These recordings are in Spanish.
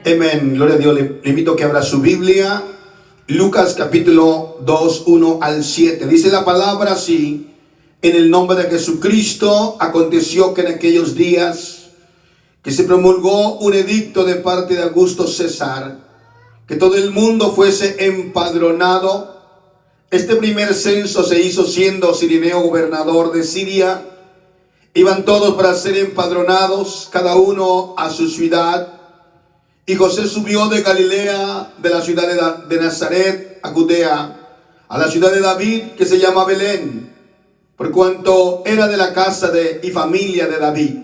Amén, gloria a Dios. Le invito a que abra su Biblia. Lucas capítulo 2, 1 al 7. Dice la palabra así: en el nombre de Jesucristo, aconteció que en aquellos días que se promulgó un edicto de parte de Augusto César, que todo el mundo fuese empadronado. Este primer censo se hizo siendo Cirenio gobernador de Siria. Iban todos para ser empadronados, cada uno a su ciudad. Y José subió de Galilea, de la ciudad de Nazaret, a Judea, a la ciudad de David, que se llama Belén, por cuanto era de la casa y familia de David,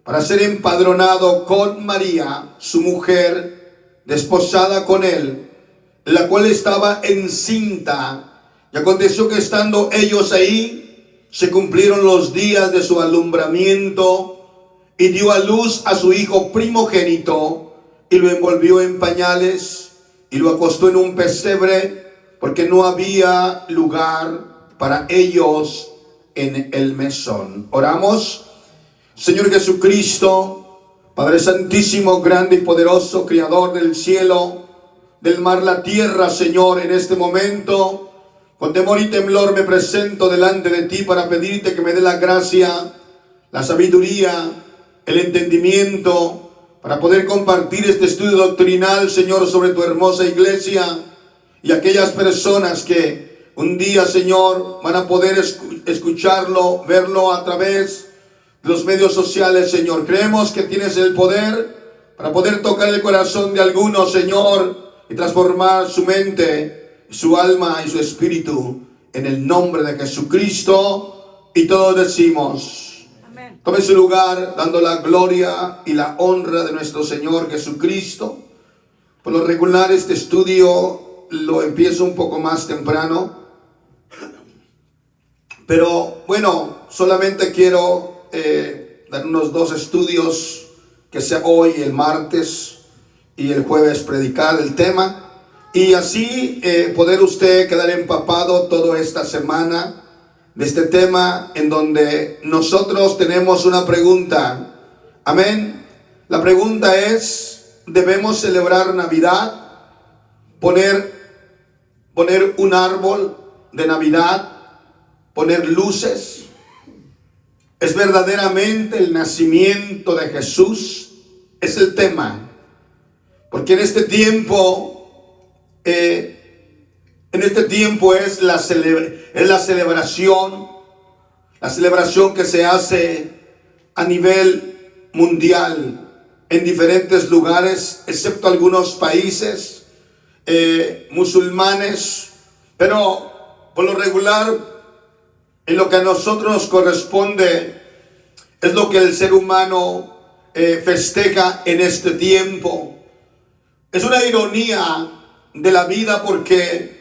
para ser empadronado con María, su mujer, desposada con él, la cual estaba encinta. Y aconteció que estando ellos ahí, se cumplieron los días de su alumbramiento, y dio a luz a su hijo primogénito, y lo envolvió en pañales, y lo acostó en un pesebre, porque no había lugar para ellos en el mesón. Oramos. Señor Jesucristo, Padre Santísimo, grande y poderoso, Creador del cielo, del mar, la tierra, Señor, en este momento, con temor y temblor me presento delante de ti para pedirte que me dé la gracia, la sabiduría, el entendimiento, para poder compartir este estudio doctrinal, Señor, sobre tu hermosa iglesia y aquellas personas que un día, Señor, van a poder escucharlo, verlo a través de los medios sociales, Señor. Creemos que tienes el poder para poder tocar el corazón de algunos, Señor, y transformar su mente, su alma y su espíritu en el nombre de Jesucristo. Y todos decimos: tome su lugar, dando la gloria y la honra de nuestro Señor Jesucristo. Por lo regular este estudio lo empiezo un poco más temprano, pero bueno, solamente quiero dar unos 2 estudios, que sea hoy, el martes y el jueves, predicar el tema, y así poder usted quedar empapado toda esta semana de este tema, en donde nosotros tenemos una pregunta. Amén. La pregunta es: ¿debemos celebrar Navidad? Poner un árbol de Navidad, poner luces. ¿Es verdaderamente el nacimiento de Jesús? Es el tema. Porque en este tiempo es la celebración que se hace a nivel mundial en diferentes lugares, excepto algunos países musulmanes. Pero por lo regular, en lo que a nosotros nos corresponde, es lo que el ser humano festeja en este tiempo. Es una ironía de la vida, porque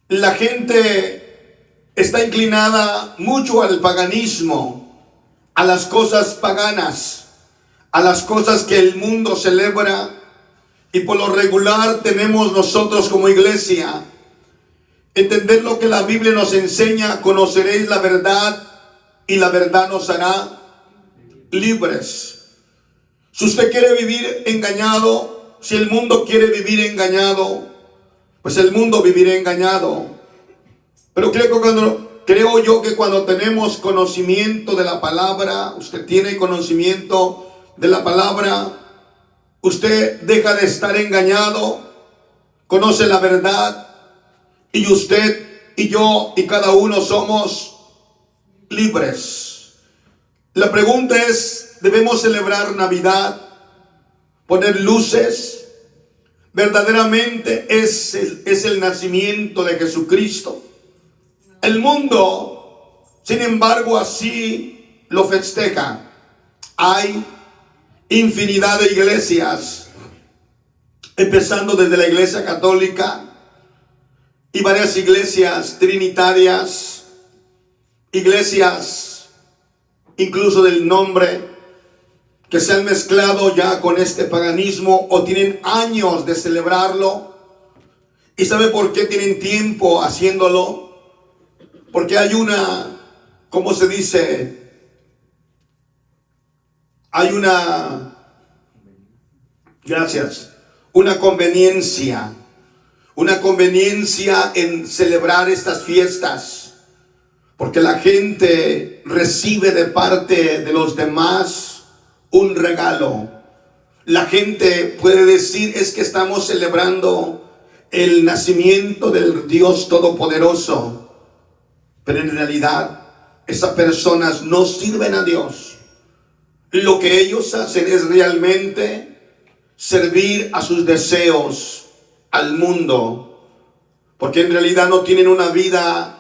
la gente está inclinada mucho al paganismo, a las cosas paganas, a las cosas que el mundo celebra. Y por lo regular tenemos nosotros como iglesia entender lo que la Biblia nos enseña: conoceréis la verdad y la verdad nos hará libres. Si usted quiere vivir engañado, si el mundo quiere vivir engañado, pues el mundo vivirá engañado. Pero creo yo que cuando tenemos conocimiento de la palabra, usted tiene conocimiento de la palabra, usted deja de estar engañado, conoce la verdad, y usted y yo y cada uno somos libres. La pregunta es: ¿debemos celebrar Navidad? ¿Poner luces? ¿Verdaderamente es el nacimiento de Jesucristo? El mundo, sin embargo, así lo festeja. Hay infinidad de iglesias, empezando desde la iglesia católica y varias iglesias trinitarias, iglesias incluso del nombre, que se han mezclado ya con este paganismo o tienen años de celebrarlo. ¿Y sabe por qué tienen tiempo haciéndolo? Porque hay una, ¿cómo se dice? Hay una Gracias. Una conveniencia en celebrar estas fiestas, porque la gente recibe de parte de los demás un regalo. La gente puede decir, es que estamos celebrando el nacimiento del Dios Todopoderoso, pero en realidad esas personas no sirven a Dios. Lo que ellos hacen es realmente servir a sus deseos, al mundo, porque en realidad no tienen una vida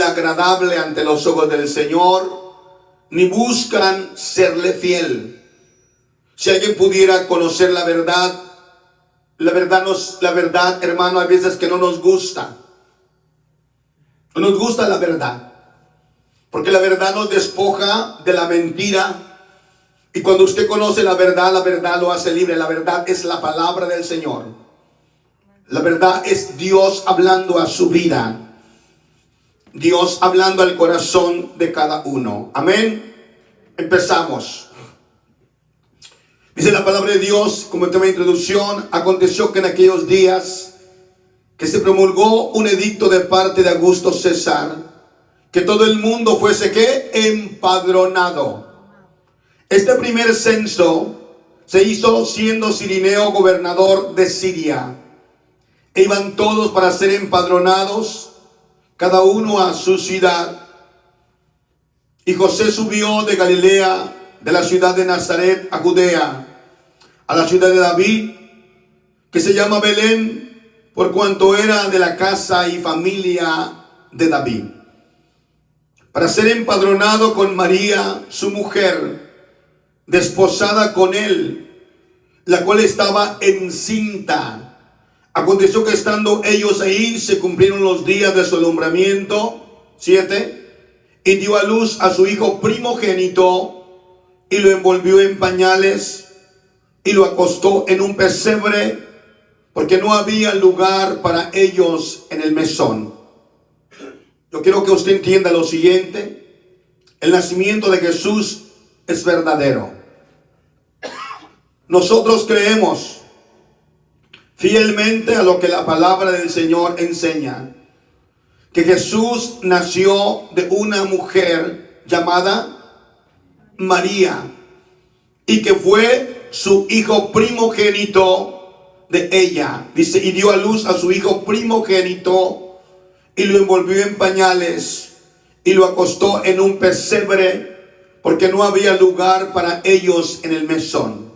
agradable ante los ojos del Señor, ni buscan serle fiel. Si alguien pudiera conocer la verdad, hermano, a veces que no nos gusta. No nos gusta la verdad, porque la verdad nos despoja de la mentira. Y cuando usted conoce la verdad lo hace libre. La verdad es la palabra del Señor. La verdad es Dios hablando a su vida. Dios hablando al corazón de cada uno. Amén. Empezamos. Dice la palabra de Dios, como tema de introducción: aconteció que en aquellos días que se promulgó un edicto de parte de Augusto César, que todo el mundo fuese ¿qué? Empadronado. Este primer censo se hizo siendo Cirineo gobernador de Siria. E iban todos para ser empadronados, cada uno a su ciudad. Y José subió de Galilea, de la ciudad de Nazaret a Judea, a la ciudad de David, que se llama Belén, por cuanto era de la casa y familia de David, para ser empadronado con María, su mujer, desposada con él, la cual estaba encinta. Aconteció que estando ellos ahí, se cumplieron los días de su alumbramiento. 7. Y dio a luz a su hijo primogénito, y lo envolvió en pañales, y lo acostó en un pesebre, porque no había lugar para ellos en el mesón. Yo quiero que usted entienda lo siguiente: el nacimiento de Jesús es verdadero. Nosotros creemos fielmente a lo que la palabra del Señor enseña, que Jesús nació de una mujer llamada María, y que fue su hijo primogénito de ella. Dice, y dio a luz a su hijo primogénito, y lo envolvió en pañales, y lo acostó en un pesebre, porque no había lugar para ellos en el mesón.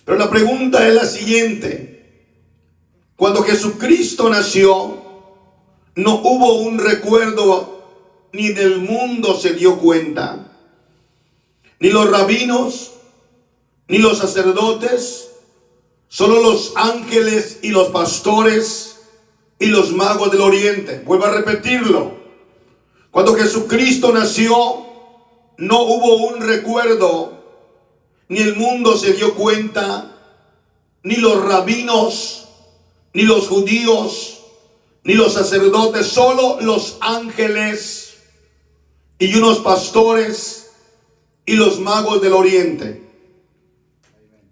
Pero la pregunta es la siguiente: cuando Jesucristo nació, no hubo un recuerdo, ni del mundo se dio cuenta, ni los rabinos, ni los sacerdotes, solo los ángeles y los pastores y los magos del oriente. Vuelvo a repetirlo: cuando Jesucristo nació, no hubo un recuerdo, ni el mundo se dio cuenta, ni los rabinos, ni los judíos, ni los sacerdotes, solo los ángeles y unos pastores y los magos del oriente.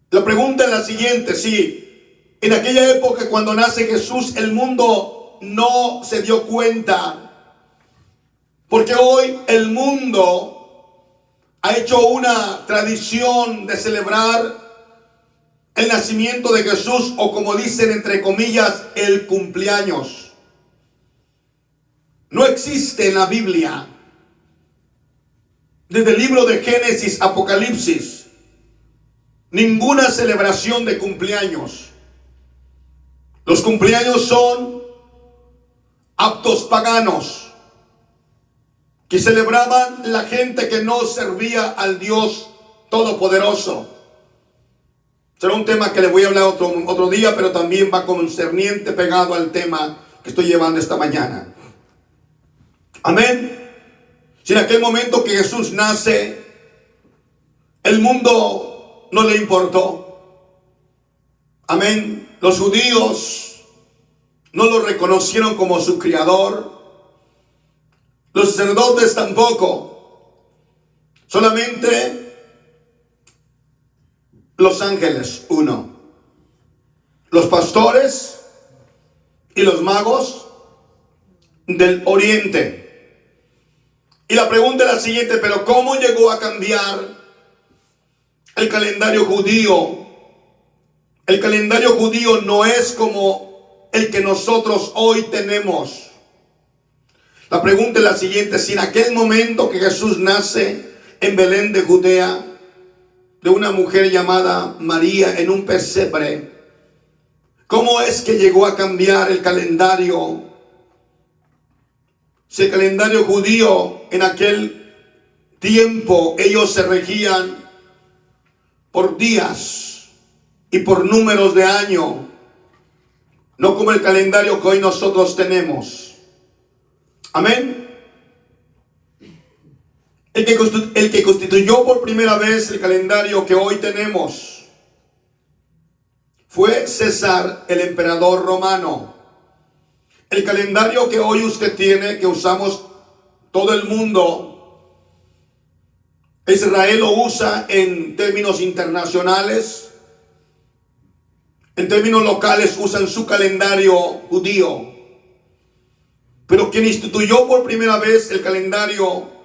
La pregunta es la siguiente: si en aquella época, cuando nace Jesús, el mundo no se dio cuenta, porque hoy el mundo ha hecho una tradición de celebrar el nacimiento de Jesús, o como dicen entre comillas, el cumpleaños. No existe en la Biblia, desde el libro de Génesis, Apocalipsis, ninguna celebración de cumpleaños. Los cumpleaños son actos paganos que celebraban la gente que no servía al Dios Todopoderoso. Será un tema que le voy a hablar otro día, pero también va concerniente, pegado al tema que estoy llevando esta mañana. Amén. Si en aquel momento que Jesús nace, el mundo no le importó. Amén. Los judíos no lo reconocieron como su criador. Los sacerdotes tampoco. Solamente los ángeles, 1. Los pastores y los magos del oriente. Y la pregunta es la siguiente: pero ¿cómo llegó a cambiar el calendario judío? El calendario judío no es como el que nosotros hoy tenemos. La pregunta es la siguiente: si en aquel momento que Jesús nace en Belén de Judea, de una mujer llamada María en un pesebre, ¿cómo es que llegó a cambiar el calendario? Si el calendario judío en aquel tiempo, ellos se regían por días y por números de año, no como el calendario que hoy nosotros tenemos. Amén. El que constituyó por primera vez el calendario que hoy tenemos fue César, el emperador romano. El calendario que hoy usted tiene, que usamos todo el mundo, Israel lo usa en términos internacionales. En términos locales usan su calendario judío. Pero quien instituyó por primera vez el calendario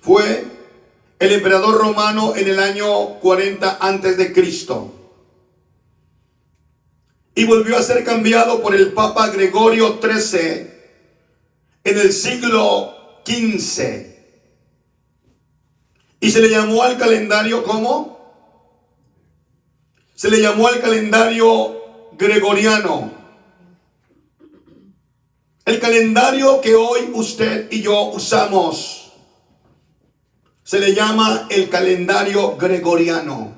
fue el emperador romano en el año 40 antes de Cristo. Y volvió a ser cambiado por el Papa Gregorio XIII en el siglo XV. Y se le llamó al calendario, ¿cómo? Se le llamó al calendario gregoriano. El calendario que hoy usted y yo usamos se le llama el calendario gregoriano,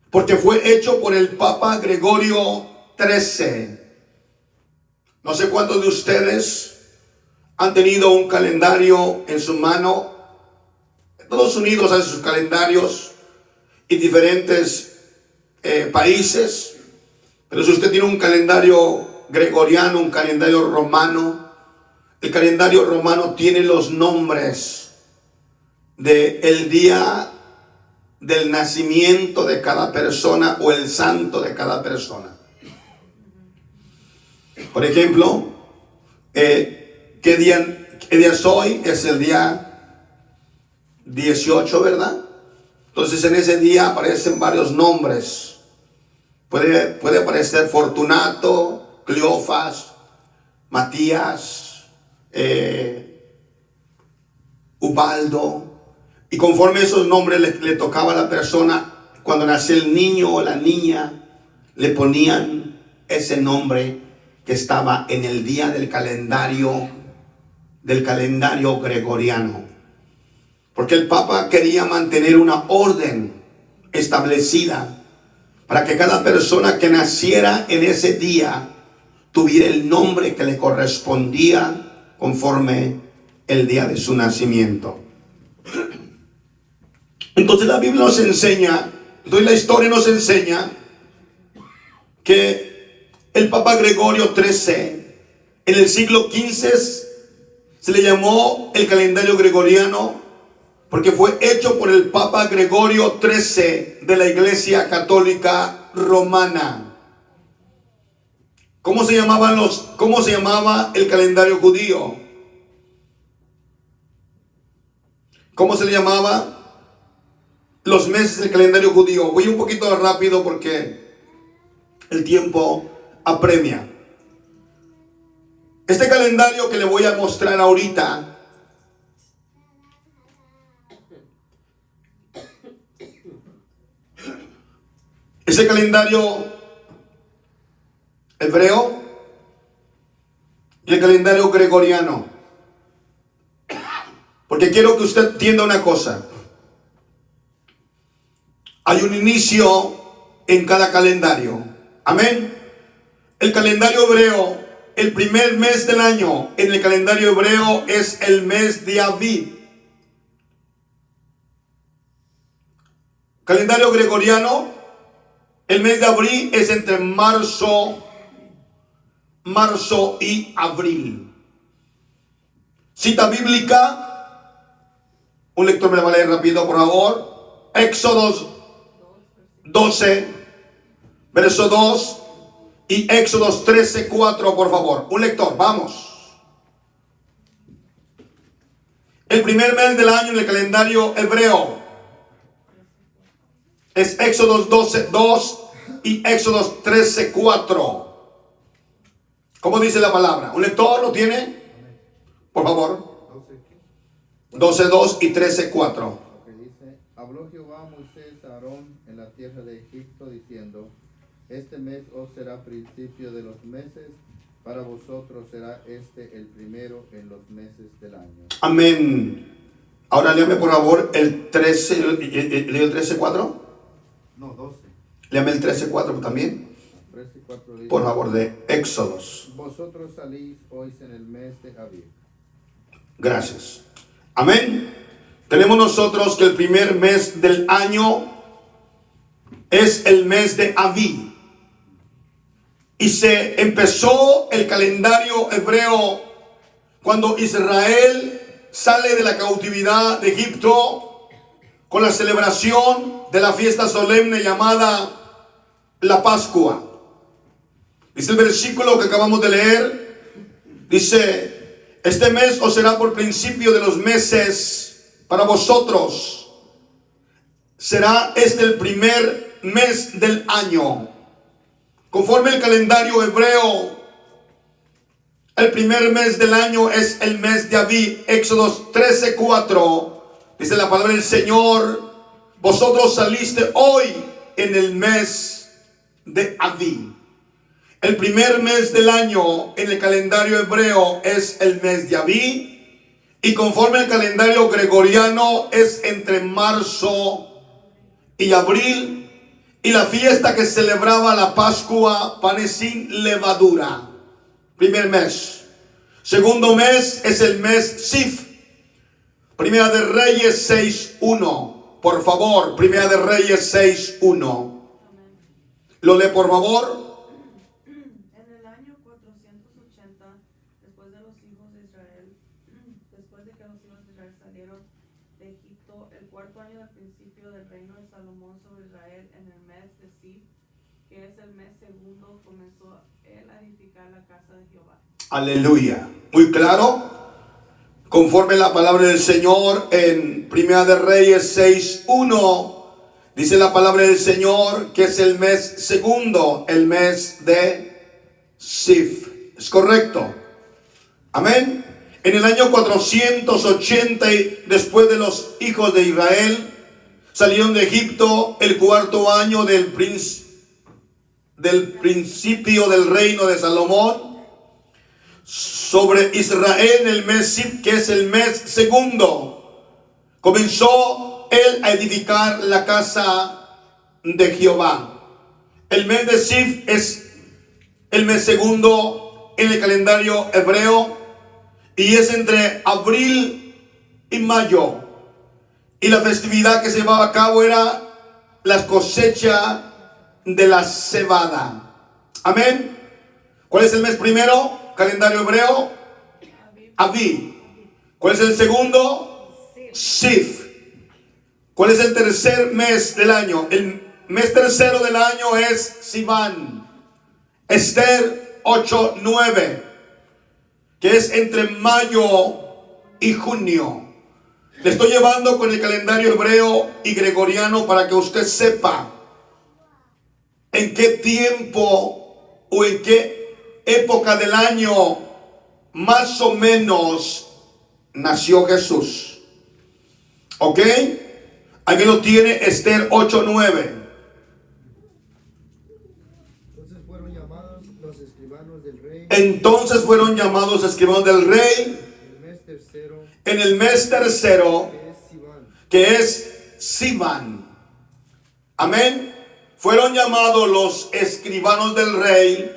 porque fue hecho por el Papa Gregorio XIII. No sé cuántos de ustedes han tenido un calendario en su mano. Estados Unidos hace sus calendarios y diferentes países, pero si usted tiene un calendario gregoriano, un calendario romano, el calendario romano tiene los nombres del día del nacimiento de cada persona o el santo de cada persona. Por ejemplo, ¿qué día es hoy? Es el día 18, ¿verdad? Entonces en ese día aparecen varios nombres. Puede aparecer Fortunato, Cleofas, Matías, Ubaldo. Y conforme esos nombres le tocaba a la persona, cuando nació el niño o la niña, le ponían ese nombre que estaba en el día del calendario gregoriano. Porque el Papa quería mantener una orden establecida para que cada persona que naciera en ese día tuviera el nombre que le correspondía conforme el día de su nacimiento. Entonces la Biblia nos enseña, la historia nos enseña que el Papa Gregorio XIII en el siglo XV se le llamó el calendario gregoriano porque fue hecho por el Papa Gregorio XIII de la Iglesia Católica Romana. ¿Cómo se llamaba el calendario judío? ¿Cómo se le llamaba? Los meses del calendario judío. Voy un poquito rápido porque el tiempo apremia. Este calendario que le voy a mostrar ahorita es el calendario hebreo y el calendario gregoriano. Porque quiero que usted entienda una cosa. Hay un inicio en cada calendario. Amén. El calendario hebreo, el primer mes del año en el calendario hebreo es el mes de Aviv. Calendario gregoriano, el mes de abril es entre marzo y abril. Cita bíblica, un lector me la va a leer rápido, por favor. Éxodo 12, verso 2 y Éxodo 13, 4, por favor. Un lector, vamos. El primer mes del año en el calendario hebreo es Éxodo 12, 2 y Éxodo 13, 4. ¿Cómo dice la palabra? ¿Un lector lo tiene? Por favor. 12, 2 y 13, 4. Dice: habló Jehová a Moisés a Aarón en la tierra de Egipto, diciendo: este mes os será principio de los meses, para vosotros será este el primero en los meses del año. Amén. Ahora léame por favor el 13, ¿leo el 13, 4? No, 12. Léame el 13, 4 también. 13, 4 dice: Por favor, de Éxodos. vosotros salís hoy en el mes de Abib. Gracias. Amén. Tenemos nosotros que el primer mes del año es el mes de Abib. Y se empezó el calendario hebreo cuando Israel sale de la cautividad de Egipto con la celebración de la fiesta solemne llamada la Pascua. Dice el versículo que acabamos de leer, dice: este mes os será por principio de los meses para vosotros. Será este el primer mes del año. Conforme el calendario hebreo, el primer mes del año es el mes de Abib. Éxodo 13, 4. Dice la palabra del Señor: vosotros saliste hoy en el mes de Abib. El primer mes del año en el calendario hebreo es el mes de Abib. Y conforme el calendario gregoriano es entre marzo y abril. Y la fiesta que celebraba la Pascua, panes sin levadura. Primer mes. Segundo mes es el mes Sif. Primera de Reyes 6:1. Por favor, Primera de Reyes 6:1. Lo lee por favor. En el año 480, después de que los hijos de Israel salieron de Egipto, el cuarto año del principio del reino de Salomón sobre Israel, en el mes de Sif, que es el mes segundo, comenzó él a edificar la casa de Jehová. Aleluya. Muy claro. Conforme la palabra del Señor en Primera de Reyes 6:1, dice la palabra del Señor que es el mes segundo, el mes de Sif. ¿Es correcto? Amén. En el año 480, después de los hijos de Israel salieron de Egipto, el cuarto año del principio del reino de Salomón, sobre Israel en el mes Sif, que es el mes segundo, comenzó él a edificar la casa de Jehová. El mes de Sif es el mes segundo en el calendario hebreo y es entre abril y mayo. Y la festividad que se llevaba a cabo era la cosecha de la cebada. Amén. ¿Cuál es el mes primero? Calendario hebreo. Abib. ¿Cuál es el segundo? Sif. ¿Cuál es el tercer mes del año? El mes tercero del año es Sivan. Esther 8:9, que es entre mayo y junio. Le estoy llevando con el calendario hebreo y gregoriano para que usted sepa en qué tiempo o en qué época del año más o menos nació Jesús. ¿Ok? Aquí lo tiene, Esther 8:9. Entonces fueron llamados los escribanos del rey en el mes tercero, que es Sivan. Amén. Fueron llamados los escribanos del rey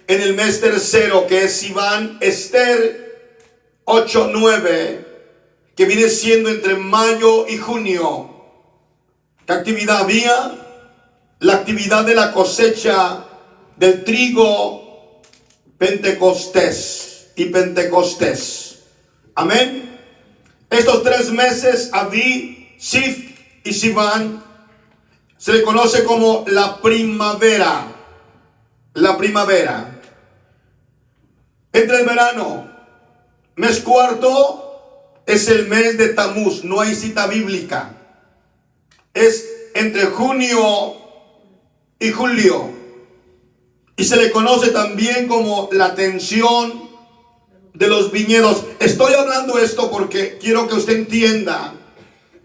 en el mes tercero, que es Sivan. Esther 8:9, que viene siendo entre mayo y junio. ¿Qué actividad había? La actividad de la cosecha del trigo, Pentecostés y Pentecostés. Amén. Estos 3 meses, Abib, Sif y Sivan, se le conoce como la primavera. La primavera. Entre el verano, mes cuarto, es el mes de Tamuz. No hay cita bíblica. Es entre junio y julio. Y se le conoce también como la tensión de los viñedos. Estoy hablando esto porque quiero que usted entienda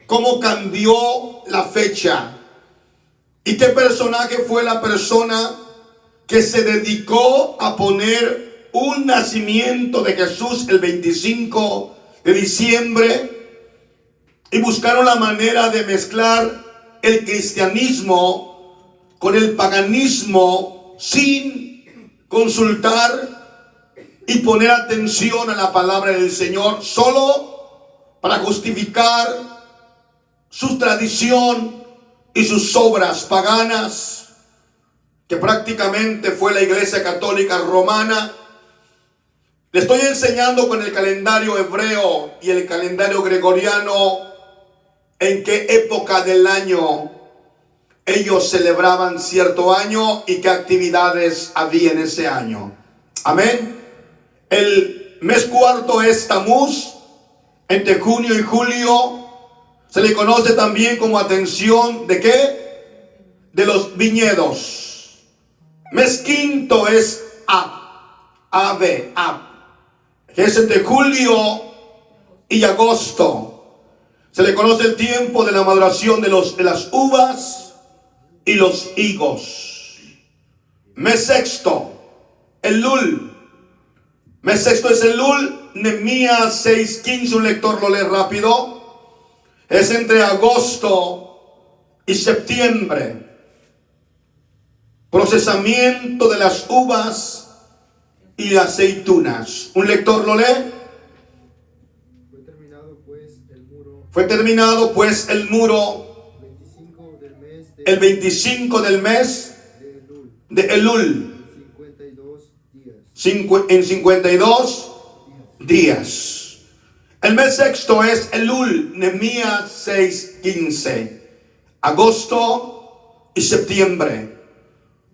cómo cambió la fecha. ¿Y qué personaje fue la persona que se dedicó a poner un nacimiento de Jesús el 25 de diciembre? Y buscaron la manera de mezclar el cristianismo con el paganismo sin consultar y poner atención a la palabra del Señor, solo para justificar su tradición y sus obras paganas, que prácticamente fue la Iglesia Católica Romana. Le estoy enseñando con el calendario hebreo y el calendario gregoriano en qué época del año ellos celebraban cierto año y qué actividades había en ese año. Amén. El mes cuarto es Tamuz. Entre junio y julio se le conoce también como atención de ¿qué? De los viñedos. Mes quinto es Ab, que es entre julio y agosto. Se le conoce el tiempo de la maduración de las uvas y los higos. Mes sexto, Elul. Mes sexto es Elul. Nehemías 6:15, un lector lo lee rápido. Es entre agosto y septiembre. Procesamiento de las uvas y aceitunas. ¿Un lector lo lee? Fue terminado pues el muro el 25 del mes de Elul. En 52 días. El mes sexto es Elul, Nehemías 6:15. Agosto y septiembre.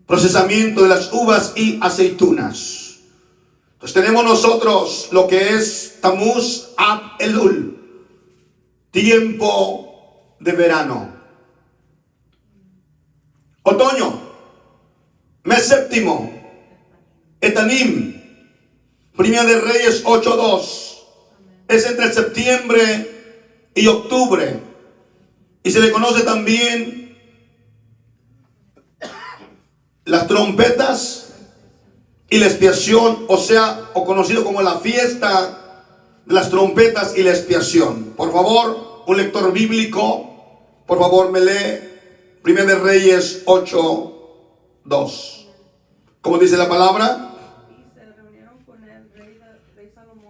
Procesamiento de las uvas y aceitunas. Entonces tenemos nosotros lo que es Tamuz, Ab, Elul. Tiempo de verano. Otoño. Mes séptimo. Etanim. Primera de Reyes 8:2. Es entre septiembre y octubre. Y se le conoce también las trompetas y la expiación, o conocido como la fiesta de las trompetas y la expiación. Por favor, un lector bíblico, por favor me lee Primera de Reyes 8:2. ¿Cómo dice la palabra?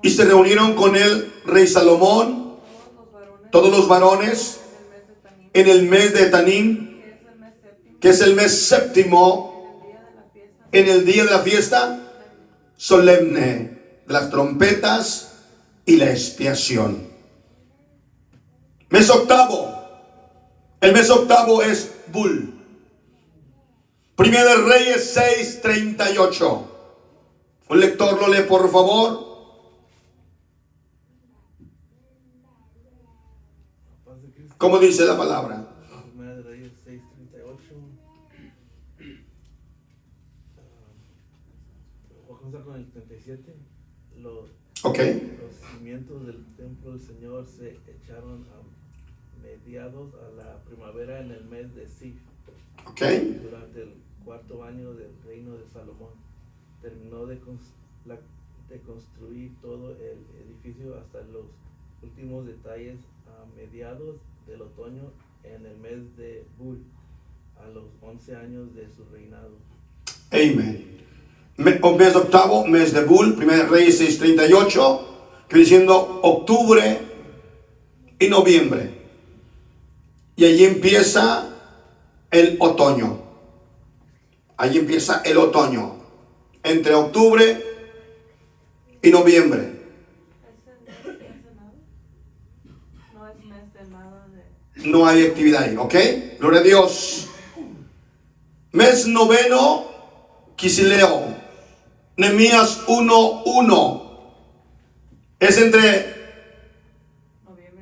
Y se reunieron con el rey Salomón, todos los varones, en el mes de Etanim, que es el mes séptimo, en el día de la fiesta solemne de las trompetas y la expiación. Mes octavo. El mes octavo es Bul. Primera de Reyes 6:38. Un lector lo lee, por favor. ¿Cómo dice la palabra? Primera de Reyes 6:38. Vamos a comenzar con el 37. Los cimientos del templo del Señor se echaron a mediados a la primavera en el mes de Sif. Durante el cuarto año del reino de Salomón. Terminó de construir todo el edificio hasta los últimos detalles a mediados del otoño en el mes de Bul, a los 11 años de su reinado. Amén. Mes octavo, mes de Bul, Primera Reyes 6:38, que diciendo octubre y noviembre. Y allí empieza el otoño. Allí empieza el otoño. Entre octubre y noviembre. No hay actividad ahí, ¿ok? Gloria a Dios. Mes noveno, Quisleo. Nehemías 1:1. Es entre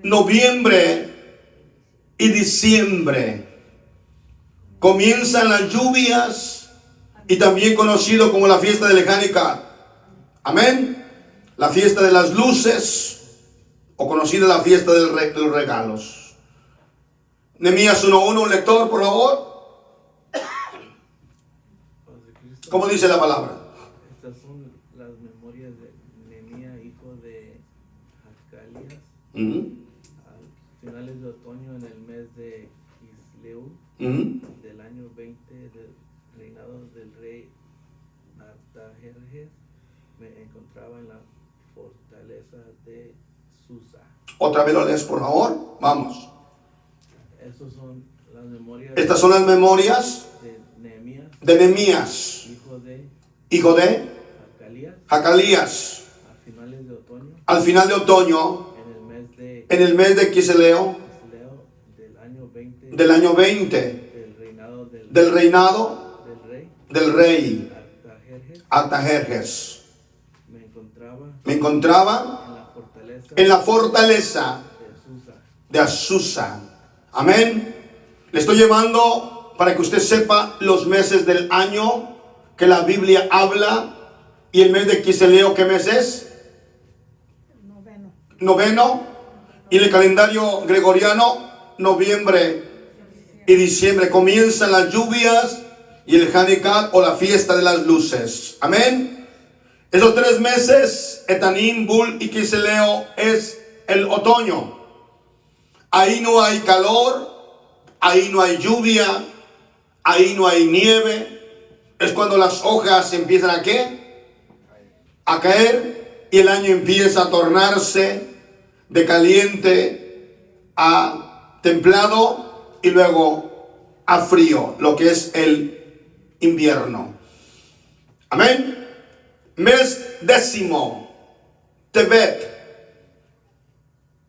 noviembre y diciembre. Comienzan las lluvias y también conocido como la fiesta del Hanukkah. Amén. La fiesta de las luces o conocida la fiesta de los regalos. Nehemías 1:1, un lector, por favor. ¿Cómo dice la palabra? Estas son las memorias de Nehemías, hijo de Hacalías, a finales de otoño en el mes de Quisleu, del año 20 del reinado del rey Artajerjes. Me encontraba en la fortaleza de Susa. Otra vez lo lees, por favor. Vamos. Estas son las memorias. Estas son las memorias de Nehemías, hijo de Hacalías, al final de otoño, en el mes de Quisleo, del año 20 del reinado del rey Artajerjes. Me encontraba en la fortaleza de Azusa. Amén. Le estoy llevando para que usted sepa los meses del año que la Biblia habla. Y el mes de Quisleo, ¿qué mes es? Noveno. Y el calendario gregoriano, noviembre y diciembre. Comienzan las lluvias y el Hanukkah o la fiesta de las luces. Amén. Esos 3 meses, Etanim, Bul y Quisleo, es el otoño. Ahí no hay calor, ahí no hay lluvia, ahí no hay nieve. Es cuando las hojas empiezan a ¿qué? A caer y el año empieza a tornarse de caliente a templado y luego a frío, lo que es el invierno. Amén. Mes décimo, Tevet.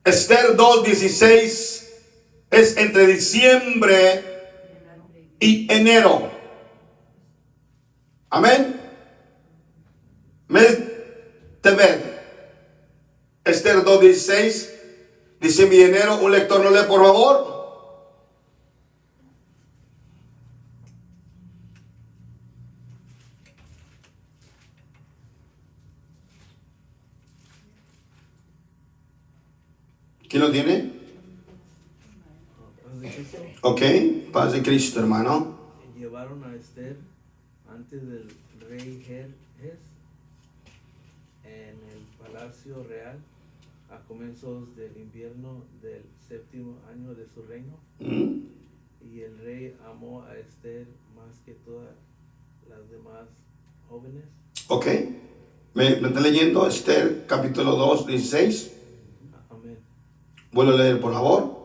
Esther 2:16 es entre diciembre y enero. Amén. Mes Tevet. Esther 2:16, diciembre y enero. Un lector lo lee, por favor. ¿Quién lo tiene? Ok, paz de Cristo, hermano. Llevaron a Esther antes del rey Jerjes en el palacio real a comienzos del invierno del 7º año de su reino. Y el rey amó a Esther más que todas las demás jóvenes. Ok, ¿me está leyendo? Esther capítulo 2:16. Amén. Vuelvo a leer, por favor.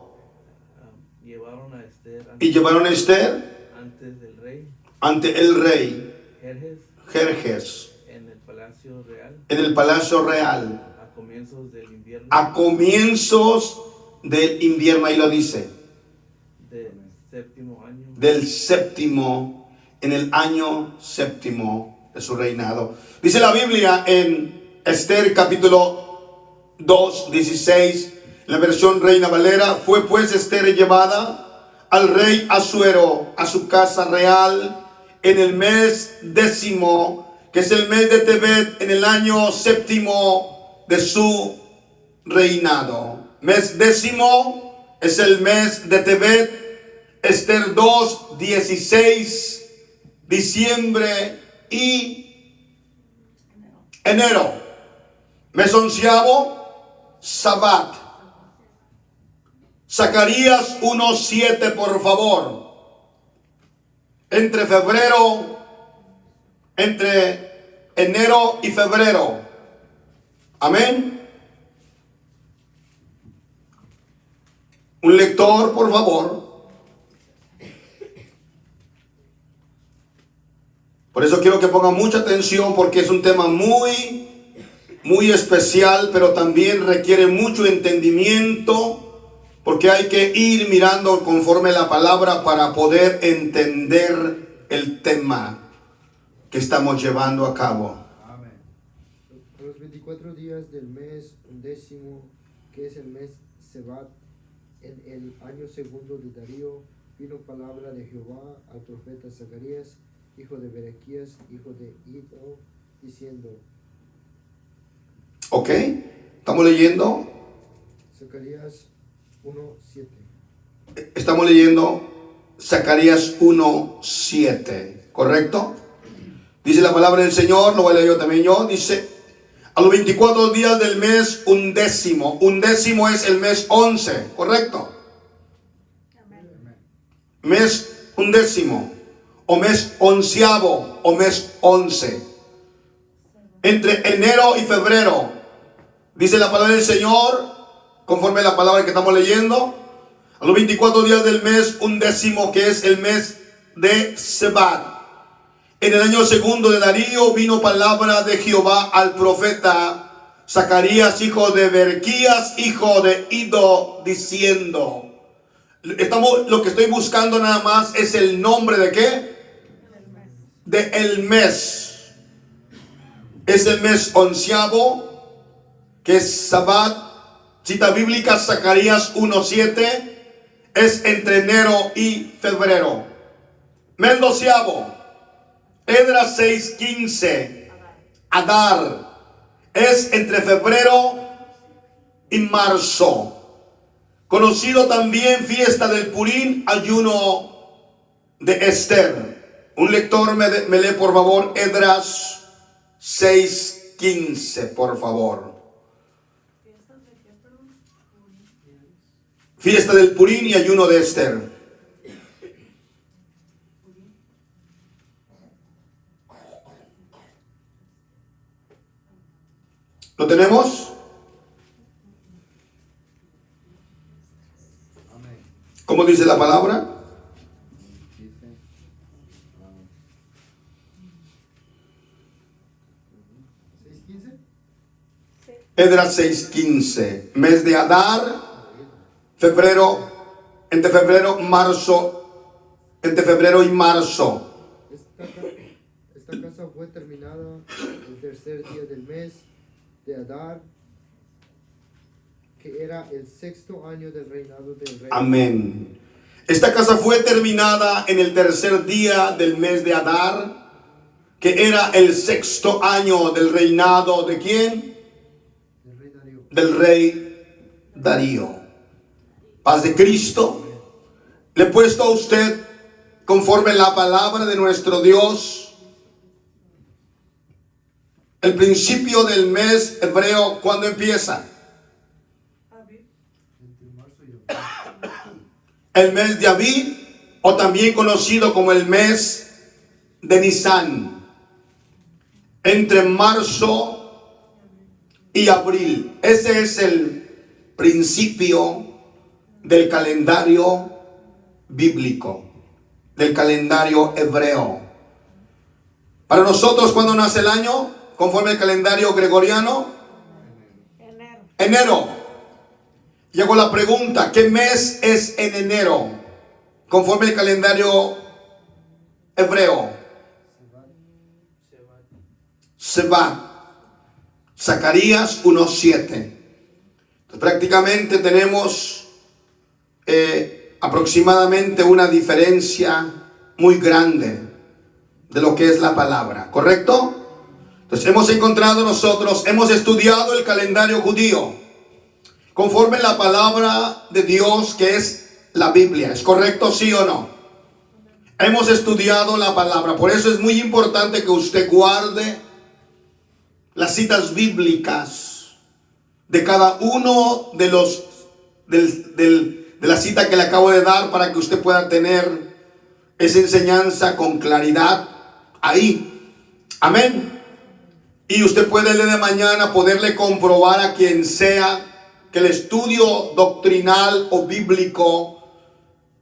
Llevaron a Esther y llevaron a Esther antes del rey, ante el rey Jerjes en el palacio real, a comienzos del invierno, ahí lo dice, del séptimo, en el año séptimo de su reinado. Dice la Biblia en Esther capítulo 2:16, la versión Reina Valera: fue pues Esther llevada al rey Asuero a su casa real en el mes décimo, que es el mes de Tevet, en el año séptimo de su reinado. Mes décimo es el mes de Tevet. Esther 2:16, diciembre y enero. Mes onceavo, Sabat. Zacarías 1:7, por favor. Entre enero y febrero. Amén. Un lector, por favor. Por eso quiero que pongan mucha atención, porque es un tema muy especial, pero también requiere mucho entendimiento. Porque hay que ir mirando conforme la palabra para poder entender el tema que estamos llevando a cabo. Amén. A los 24 días del mes 11, que es el mes Sebat, en el año segundo de Darío, vino palabra de Jehová al profeta Zacarías, hijo de Berequías, hijo de Iddo, diciendo. ¿Ok? ¿Estamos leyendo? Zacarías 1:7. Estamos leyendo Zacarías 1:7, ¿correcto? Dice la palabra del Señor, lo voy a leer yo también yo, dice, a los 24 días del mes undécimo es el mes 11, ¿correcto? Mes undécimo, o mes onceavo, o mes 11. Entre enero y febrero, dice la palabra del Señor, conforme a la palabra que estamos leyendo, a los 24 días del mes undécimo, que es el mes de Sebat. En el año segundo de Darío vino palabra de Jehová al profeta Zacarías, hijo de Berequías, hijo de Iddo, diciendo. Lo que estoy buscando nada más es el nombre de ¿qué? De el mes. Es el mes onceavo, que es Sabat. Cita bíblica, Zacarías 1:7. Es entre enero y febrero. Mes doceavo, Esdras 6:15. Adar. Es entre febrero y marzo. Conocido también fiesta del Purín, ayuno de Esther. Un lector me lee por favor Esdras 6:15, por favor. Fiesta del Purín y ayuno de Esther. ¿Lo tenemos? Amén. ¿Cómo dice la palabra? Dice, Esdras 6:15. Mes de Adar, febrero, entre febrero y marzo. Esta casa fue terminada el tercer día del mes de Adar, que era el sexto año del reinado del rey. Amén. Esta casa fue terminada en el tercer día del mes de Adar, que era el sexto año del reinado ¿de quién? Del rey Darío. Del rey Darío. Paz de Cristo. Le he puesto a usted, conforme la palabra de nuestro Dios, el principio del mes hebreo, ¿cuándo empieza? Entre marzo y abril. El mes de Abib, o también conocido como el mes de Nisan. Entre marzo y abril. Ese es el principio del calendario bíblico, del calendario hebreo. Para nosotros, ¿cuándo nace el año? Conforme al calendario gregoriano. Enero. Llegó la pregunta, ¿qué mes es en enero? Conforme al calendario hebreo. Sebat. Zacarías 1:7. Entonces, prácticamente tenemos aproximadamente una diferencia muy grande de lo que es la palabra, ¿correcto? Entonces hemos encontrado nosotros, hemos estudiado el calendario judío conforme la palabra de Dios, que es la Biblia. ¿Es correcto, sí o no? Hemos estudiado la palabra. Por eso es muy importante que usted guarde las citas bíblicas de cada uno de los de la cita que le acabo de dar, para que usted pueda tener esa enseñanza con claridad ahí. Amén. Y usted puede el día de mañana poderle comprobar a quien sea que el estudio doctrinal o bíblico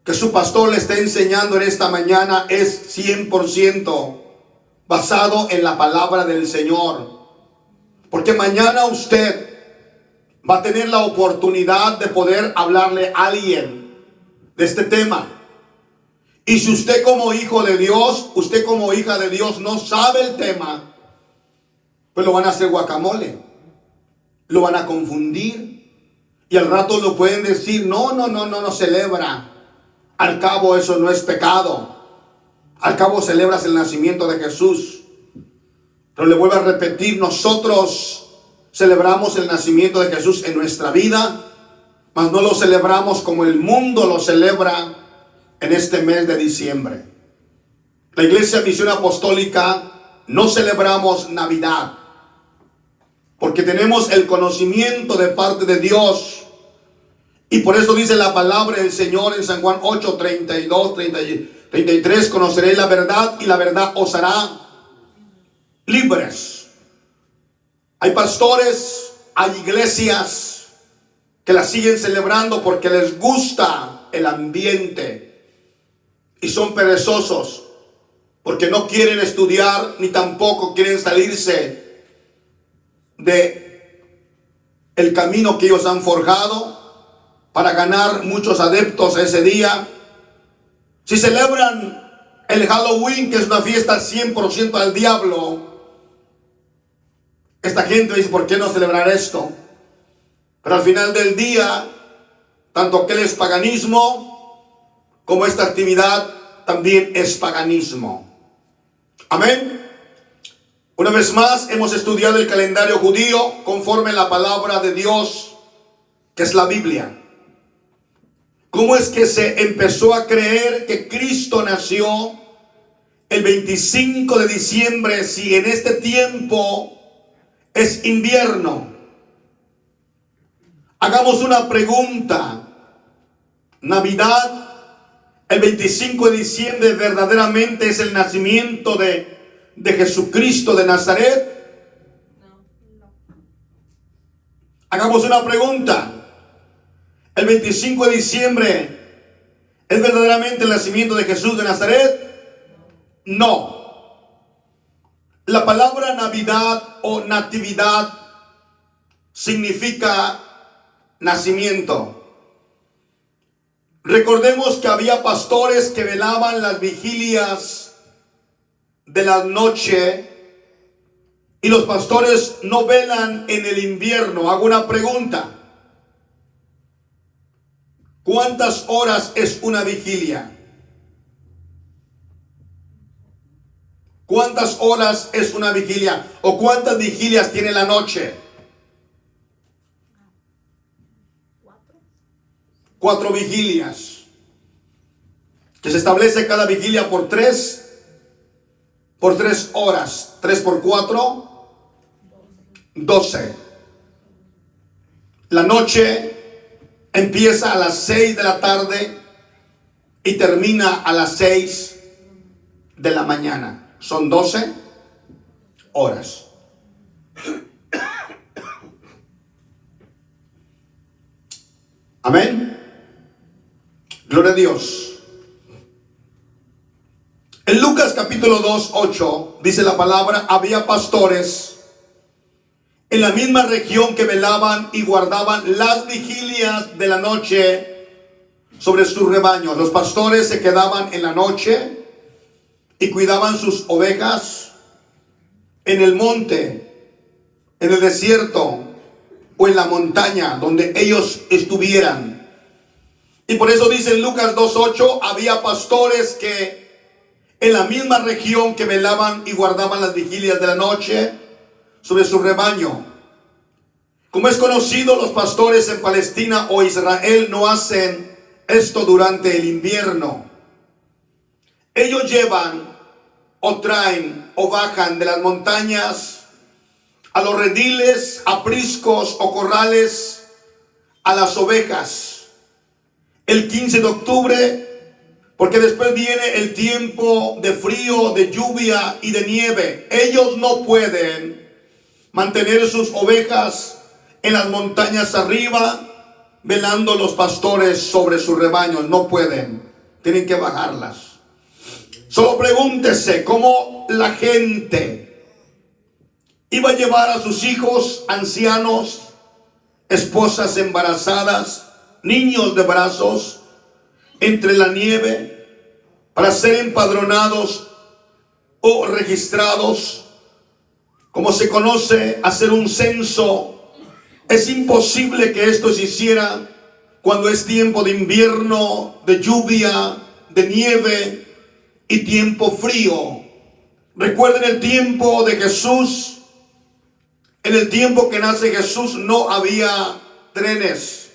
que su pastor le está enseñando en esta mañana es 100% basado en la palabra del Señor. Porque mañana usted va a tener la oportunidad de poder hablarle a alguien de este tema. Y si usted como hijo de Dios, usted como hija de Dios no sabe el tema, pues lo van a hacer guacamole, lo van a confundir y al rato lo pueden decir, no celebra. Al cabo eso no es pecado. Al cabo celebras el nacimiento de Jesús. Pero le vuelvo a repetir, nosotros celebramos el nacimiento de Jesús en nuestra vida, mas no lo celebramos como el mundo lo celebra en este mes de diciembre. La Iglesia Misión Apostólica no celebramos Navidad, porque tenemos el conocimiento de parte de Dios. Y por eso dice la palabra del Señor en San Juan 8, 32, 33, conoceréis la verdad y la verdad os hará libres. Hay pastores, hay iglesias que la siguen celebrando porque les gusta el ambiente y son perezosos porque no quieren estudiar ni tampoco quieren salirse de el camino que ellos han forjado para ganar muchos adeptos ese día. Si celebran el Halloween, que es una fiesta 100% al diablo, esta gente dice, ¿por qué no celebrar esto? Pero al final del día, tanto aquel es paganismo, como esta actividad también es paganismo. Amén. Una vez más, hemos estudiado el calendario judío conforme a la palabra de Dios, que es la Biblia. ¿Cómo es que se empezó a creer que Cristo nació el 25 de diciembre si en este tiempo es invierno? Hagamos una pregunta. ¿Navidad, el 25 de diciembre, verdaderamente es el nacimiento de Jesucristo de Nazaret? Hagamos una pregunta. ¿El 25 de diciembre es verdaderamente el nacimiento de Jesús de Nazaret? No. La palabra Navidad o natividad significa nacimiento. Recordemos que había pastores que velaban las vigilias de la noche y los pastores no velan en el invierno. Hago una pregunta. ¿Cuántas horas es una vigilia? ¿Cuántas horas es una vigilia? ¿O cuántas vigilias tiene la noche? 4 vigilias. Que se establece cada vigilia por 3 horas. 3 por 4, 12. La noche empieza a las 6 de la tarde y termina a las 6 de la mañana. Son 12 horas. Amén. Gloria a Dios. En Lucas capítulo 2, 8 dice la palabra, había pastores en la misma región que velaban y guardaban las vigilias de la noche sobre sus rebaños. Los pastores se quedaban en la noche y cuidaban sus ovejas en el monte, en el desierto o en la montaña donde ellos estuvieran. Y por eso dice en Lucas 2:8, había pastores que en la misma región que velaban y guardaban las vigilias de la noche sobre su rebaño. Como es conocido, los pastores en Palestina o Israel no hacen esto durante el invierno. Ellos llevan o traen o bajan de las montañas a los rediles, apriscos o corrales a las ovejas el 15 de octubre, porque después viene el tiempo de frío, de lluvia y de nieve. Ellos no pueden mantener sus ovejas en las montañas arriba, velando los pastores sobre sus rebaños. No pueden, tienen que bajarlas. Solo pregúntese cómo la gente iba a llevar a sus hijos ancianos, esposas embarazadas, niños de brazos, entre la nieve, para ser empadronados o registrados, como se conoce, hacer un censo. Es imposible que esto se hiciera cuando es tiempo de invierno, de lluvia, de nieve y tiempo frío. Recuerden el tiempo de Jesús. En el tiempo que nace Jesús no había trenes,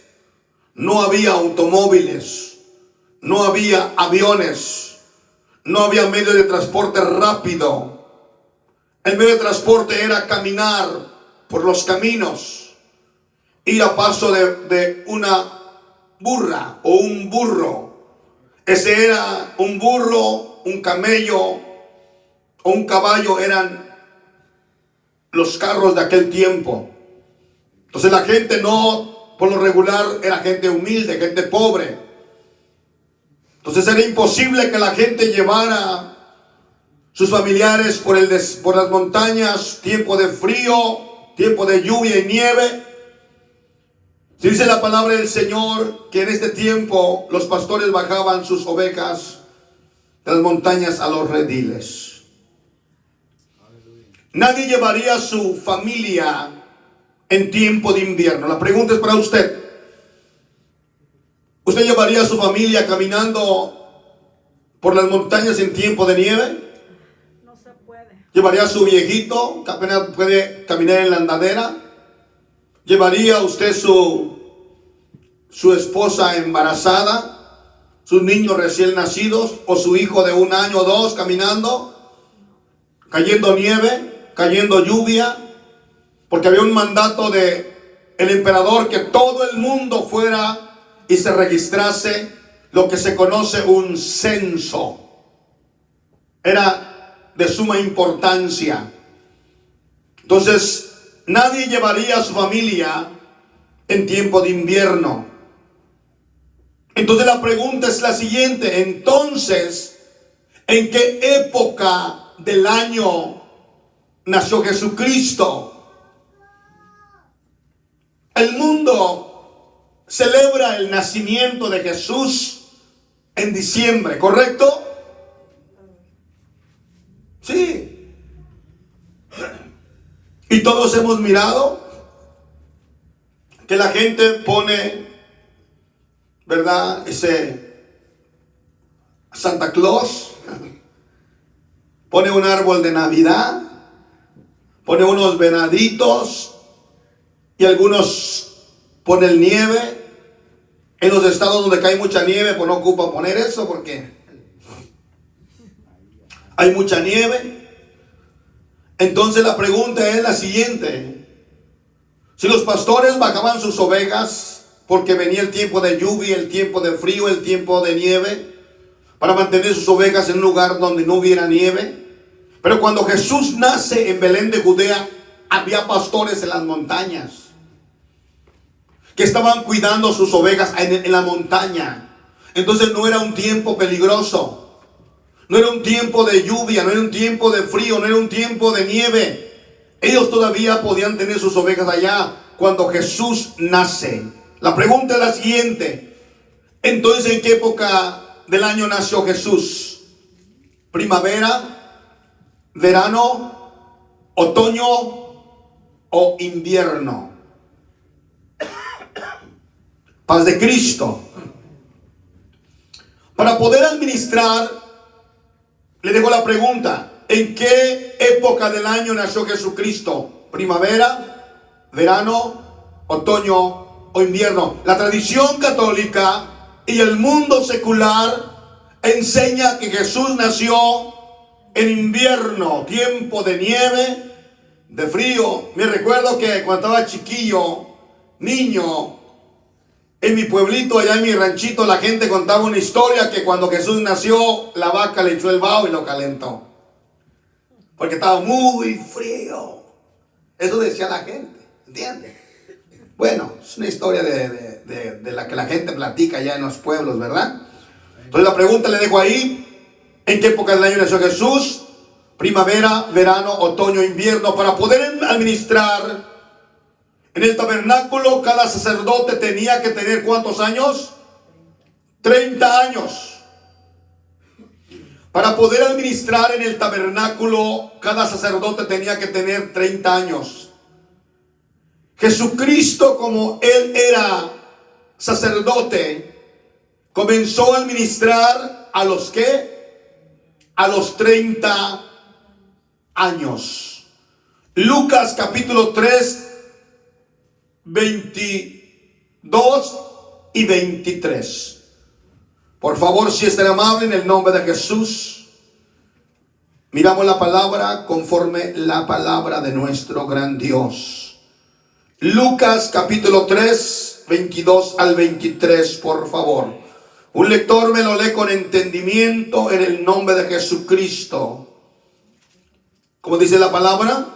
no había automóviles, no había aviones, no había medio de transporte rápido. El medio de transporte era caminar por los caminos, ir a paso de una burra o un burro. Ese era un burro, un camello o un caballo, eran los carros de aquel tiempo. Entonces la gente no, por lo regular, era gente humilde, gente pobre. Entonces era imposible que la gente llevara sus familiares por las montañas, tiempo de frío, tiempo de lluvia y nieve. Si dice la palabra del Señor que en este tiempo los pastores bajaban sus ovejas de las montañas a los rediles. Nadie llevaría a su familia en tiempo de invierno. La pregunta es para usted. ¿Usted llevaría a su familia caminando por las montañas en tiempo de nieve? No se puede. ¿Llevaría a su viejito que apenas puede caminar en la andadera? ¿Llevaría usted su esposa embarazada, sus niños recién nacidos o su hijo de 1 año o 2 caminando, cayendo nieve, cayendo lluvia? Porque había un mandato de el emperador que todo el mundo fuera y se registrase lo que se conoce un censo. Era de suma importancia. Entonces, nadie llevaría a su familia en tiempo de invierno. Entonces la pregunta es la siguiente. Entonces, ¿en qué época del año nació Jesucristo? El mundo celebra el nacimiento de Jesús en diciembre, ¿correcto? Sí. Y todos hemos mirado que la gente pone, ¿verdad? Ese Santa Claus, pone un árbol de Navidad, pone unos venaditos y algunos ponen nieve. En los estados donde cae mucha nieve, pues no ocupa poner eso porque hay mucha nieve. Entonces la pregunta es la siguiente. Si los pastores bajaban sus ovejas porque venía el tiempo de lluvia, el tiempo de frío, el tiempo de nieve, para mantener sus ovejas en un lugar donde no hubiera nieve. Pero cuando Jesús nace en Belén de Judea, había pastores en las montañas que estaban cuidando sus ovejas en la montaña. Entonces no era un tiempo peligroso, no era un tiempo de lluvia, no era un tiempo de frío, no era un tiempo de nieve. Ellos todavía podían tener sus ovejas allá cuando Jesús nace. La pregunta es la siguiente. Entonces, ¿en qué época del año nació Jesús? ¿Primavera, verano, otoño o invierno? Paz de Cristo. Para poder administrar, le dejo la pregunta: ¿en qué época del año nació Jesucristo? ¿Primavera, verano, otoño o invierno? La tradición católica y el mundo secular enseña que Jesús nació en invierno, tiempo de nieve, de frío. Me recuerdo que cuando estaba chiquillo, niño, en mi pueblito, allá en mi ranchito, la gente contaba una historia que cuando Jesús nació, la vaca le echó el vaho y lo calentó, porque estaba muy frío. Eso decía la gente, ¿entiendes? Bueno, es una historia de la que la gente platica allá en los pueblos, ¿verdad? Entonces la pregunta le dejo ahí: ¿en qué época del año nació Jesús? Primavera, verano, otoño, invierno. Para poder administrar en el tabernáculo, cada sacerdote tenía que tener ¿cuántos años? 30 años. Para poder administrar en el tabernáculo, cada sacerdote tenía que tener 30 años. Jesucristo, como Él era sacerdote, comenzó a administrar a los que, a los 30 años. Lucas capítulo 3, 22 y 23. Por favor, si es tan amable, en el nombre de Jesús, miramos la palabra conforme la palabra de nuestro gran Dios. Lucas capítulo 3, 22 al 23, por favor. Un lector me lo lee con entendimiento en el nombre de Jesucristo. ¿Cómo dice la palabra?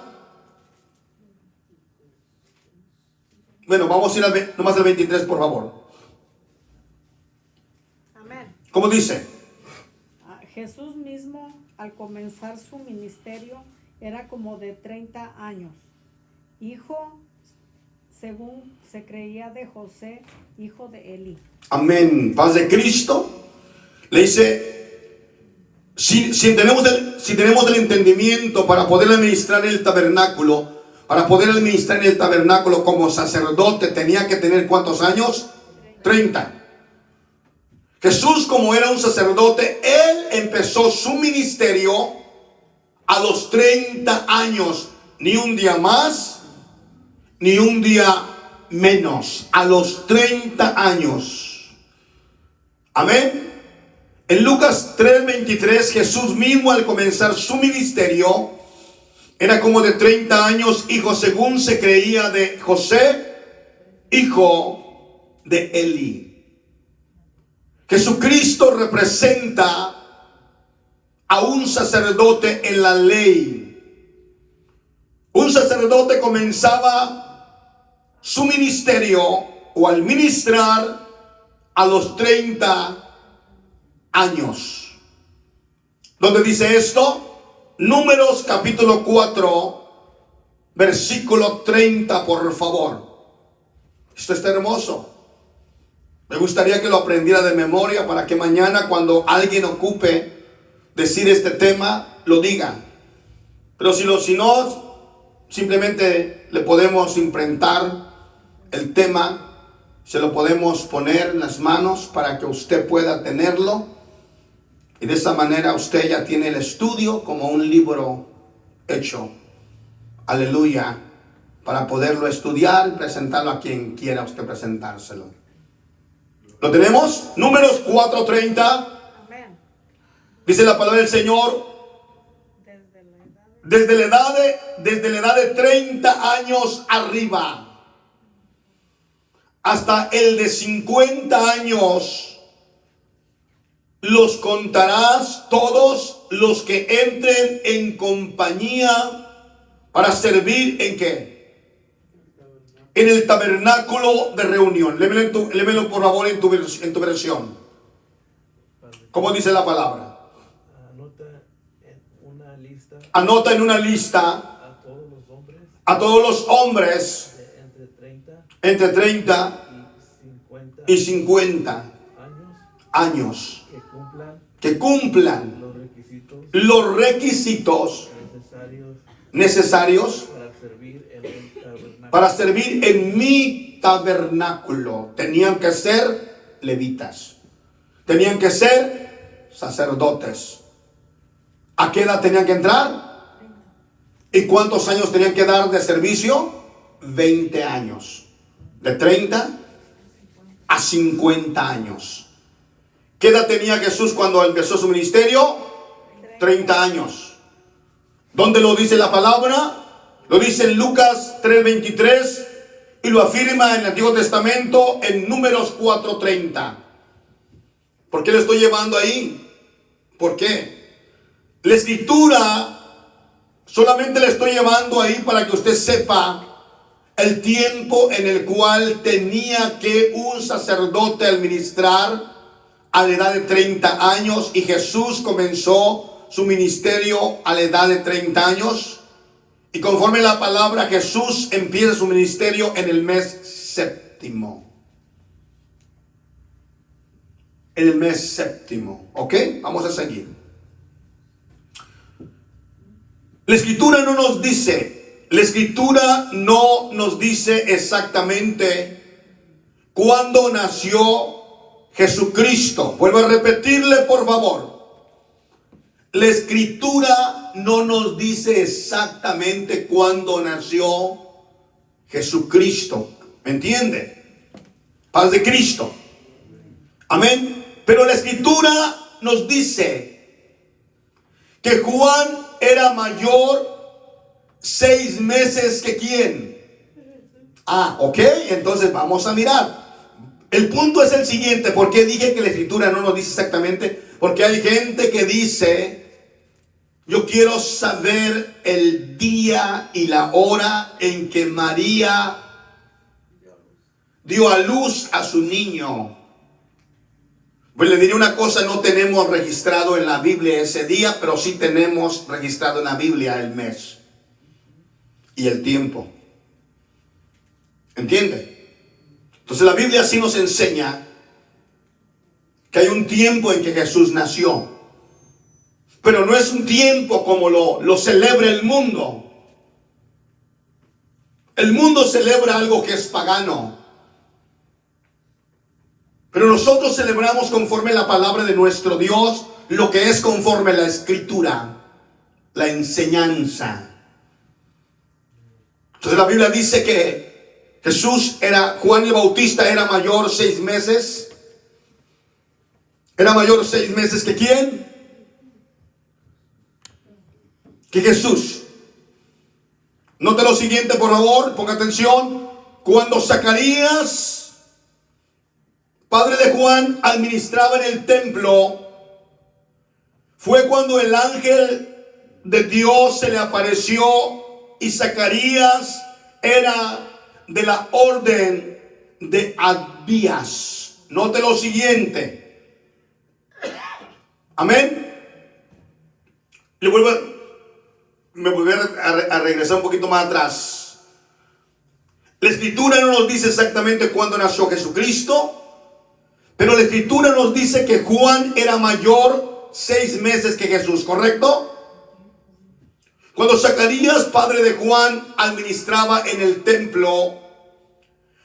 Bueno, vamos a ir nomás al 23, por favor. Amén. ¿Cómo dice? Jesús mismo, al comenzar su ministerio, era como de 30 años. Hijo, según se creía, de José, hijo de Eli. Amén. Paz de Cristo. Le dice, si tenemos el entendimiento para poder administrar el tabernáculo, como sacerdote, tenía que tener ¿cuántos años? 30. Jesús, como era un sacerdote, Él empezó su ministerio a los 30 años. Ni un día más, ni un día menos. A los 30 años. Amén. En Lucas 3:23, Jesús mismo, al comenzar su ministerio, era como de 30 años, hijo según se creía de José, hijo de Eli. Jesucristo representa a un sacerdote en la ley. Un sacerdote comenzaba su ministerio o al ministrar a los 30 años. ¿Dónde dice esto? Números capítulo 4, versículo 30, por favor. Esto está hermoso. Me gustaría que lo aprendiera de memoria para que mañana, cuando alguien ocupe decir este tema, lo diga. Pero si no, simplemente le podemos imprentar el tema, se lo podemos poner en las manos para que usted pueda tenerlo. Y de esa manera usted ya tiene el estudio como un libro hecho. Aleluya. Para poderlo estudiar y presentarlo a quien quiera usted presentárselo. ¿Lo tenemos? Números 4:30. Amén. Dice la palabra del Señor. Desde la edad de 30 años arriba hasta el de 50 años. Los contarás todos los que entren en compañía para servir ¿en qué? En el tabernáculo de reunión. Lémelo por favor en tu versión. ¿Cómo dice la palabra? Anota en una lista a todos los hombres entre 30 y 50 años que cumplan los requisitos necesarios para servir en mi tabernáculo. Tenían que ser levitas, tenían que ser sacerdotes. ¿A qué edad tenían que entrar? ¿Y cuántos años tenían que dar de servicio? 20 años. De 30 a 50 años. ¿Qué edad tenía Jesús cuando empezó su ministerio? 30 años. ¿Dónde lo dice la palabra? Lo dice en Lucas 3:23 y lo afirma en el Antiguo Testamento en Números 4:30. ¿Por qué le estoy llevando ahí? ¿Por qué? La escritura solamente le estoy llevando ahí para que usted sepa el tiempo en el cual tenía que un sacerdote administrar a la edad de 30 años, y Jesús comenzó su ministerio a la edad de 30 años, y conforme la palabra, Jesús empieza su ministerio en el mes séptimo. En el mes séptimo, ¿ok? Vamos a seguir. La escritura no nos dice, la escritura no nos dice exactamente cuándo nació Jesucristo. Vuelvo a repetirle, por favor. La escritura no nos dice exactamente cuándo nació Jesucristo. ¿Me entiende? Paz de Cristo. Amén. Pero la escritura nos dice que Juan era mayor 6 meses que ¿quién? Ok, entonces vamos a mirar. El punto es el siguiente. ¿Por qué dije que la escritura no nos dice exactamente? Porque hay gente que dice: yo quiero saber el día y la hora en que María dio a luz a su niño. Pues le diré una cosa: no tenemos registrado en la Biblia ese día, pero sí tenemos registrado en la Biblia el mes y el tiempo. ¿Entiende? Entonces la Biblia sí nos enseña que hay un tiempo en que Jesús nació, pero no es un tiempo como lo celebra el mundo. El mundo celebra algo que es pagano, pero nosotros celebramos conforme la palabra de nuestro Dios, lo que es conforme la escritura, la enseñanza. Entonces la Biblia dice que Juan el Bautista era mayor 6 meses. Era mayor 6 meses que ¿quién? Que Jesús. Note lo siguiente, por favor, ponga atención. Cuando Zacarías, padre de Juan, administraba en el templo, fue cuando el ángel de Dios se le apareció, y Zacarías era de la orden de Abías. Note lo siguiente. Amén. Me voy a regresar un poquito más atrás. La escritura no nos dice exactamente cuándo nació Jesucristo, pero la escritura nos dice que Juan era mayor 6 meses que Jesús, ¿correcto? Cuando Zacarías, padre de Juan, administraba en el templo,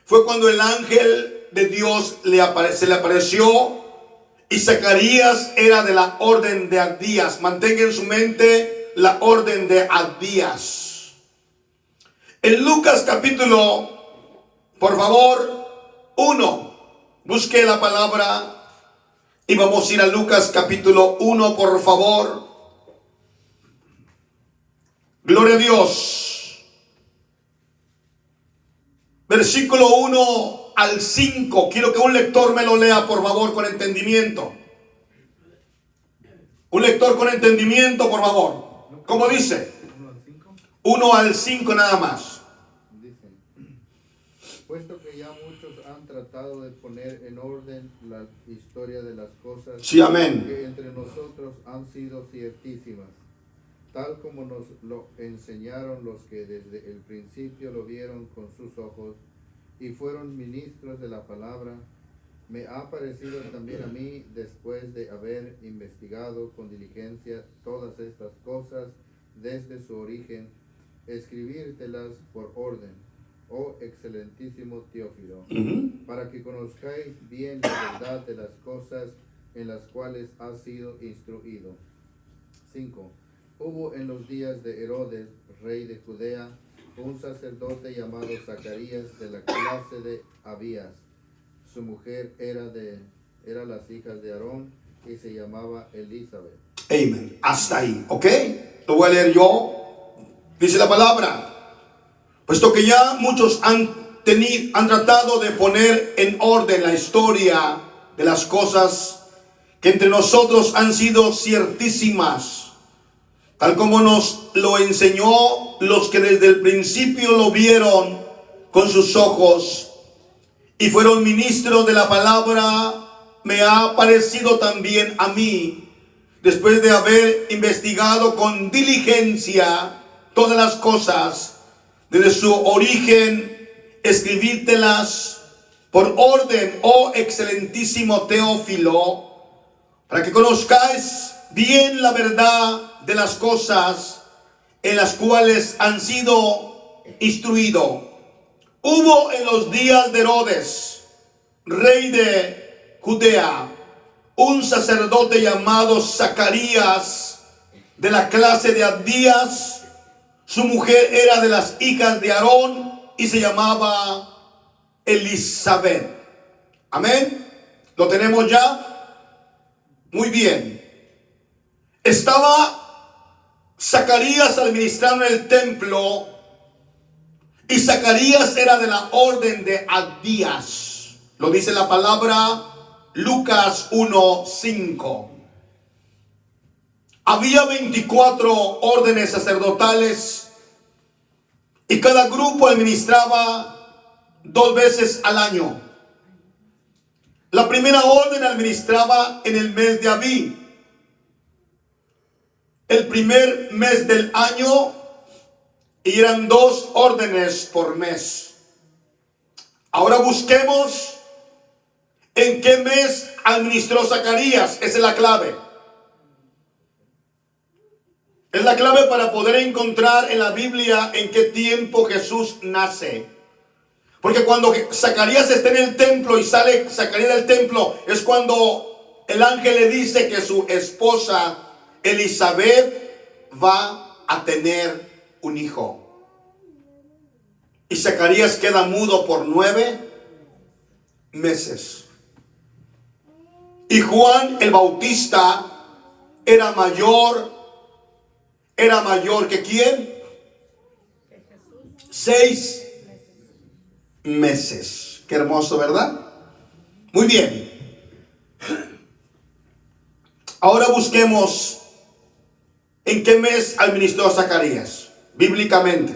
fue cuando el ángel de Dios se le apareció, y Zacarías era de la orden de Abías. Mantenga en su mente la orden de Abías. En Lucas capítulo, por favor, 1, busque la palabra y vamos a ir a Lucas capítulo 1, por favor. Gloria a Dios. Versículo 1 al 5. Quiero que un lector me lo lea, por favor, con entendimiento. Un lector con entendimiento, por favor. ¿Cómo dice? 1 al 5 nada más. Dice: puesto que ya muchos han tratado de poner en orden la historia de las cosas, Sí, amén. que entre nosotros han sido ciertísimas, tal como nos lo enseñaron los que desde el principio lo vieron con sus ojos y fueron ministros de la palabra, me ha parecido también a mí, después de haber investigado con diligencia todas estas cosas desde su origen, escribírtelas por orden, oh excelentísimo Teófilo, para que conozcáis bien la verdad de las cosas en las cuales has sido instruido. 5. Hubo en los días de Herodes, rey de Judea, un sacerdote llamado Zacarías, de la clase de Abías. Su mujer era las hijas de Aarón y se llamaba Elizabeth. Amén. Hasta ahí, ¿ok? Lo voy a leer yo. Dice la palabra: puesto que ya muchos han tratado de poner en orden la historia de las cosas que entre nosotros han sido ciertísimas, tal como nos lo enseñó los que desde el principio lo vieron con sus ojos y fueron ministros de la palabra, me ha parecido también a mí, después de haber investigado con diligencia todas las cosas desde su origen, escribírtelas por orden, oh excelentísimo Teófilo, para que conozcáis bien la verdad de las cosas en las cuales han sido instruidos. Hubo en los días de Herodes, rey de Judea, un sacerdote llamado Zacarías, de la clase de Abdías. Su mujer era de las hijas de Aarón y se llamaba Elizabeth. Amén. ¿Lo tenemos ya? Muy bien. Estaba Zacarías administrando el templo, y Zacarías era de la orden de Abdías. Lo dice la palabra Lucas 1:5. Había 24 órdenes sacerdotales y cada grupo administraba 2 veces al año. La primera orden administraba en el mes de Abí, el primer mes del año, y eran 2 órdenes por mes. Ahora busquemos en qué mes administró Zacarías. Esa es la clave. Es la clave para poder encontrar en la Biblia en qué tiempo Jesús nace. Porque cuando Zacarías está en el templo y sale Zacarías del templo, es cuando el ángel le dice que su esposa Elizabeth va a tener un hijo. Y Zacarías queda mudo por 9 meses. Y Juan el Bautista era mayor que ¿quién? 6 meses. Qué hermoso, ¿verdad? Muy bien. Ahora busquemos en qué mes administró Zacarías, bíblicamente.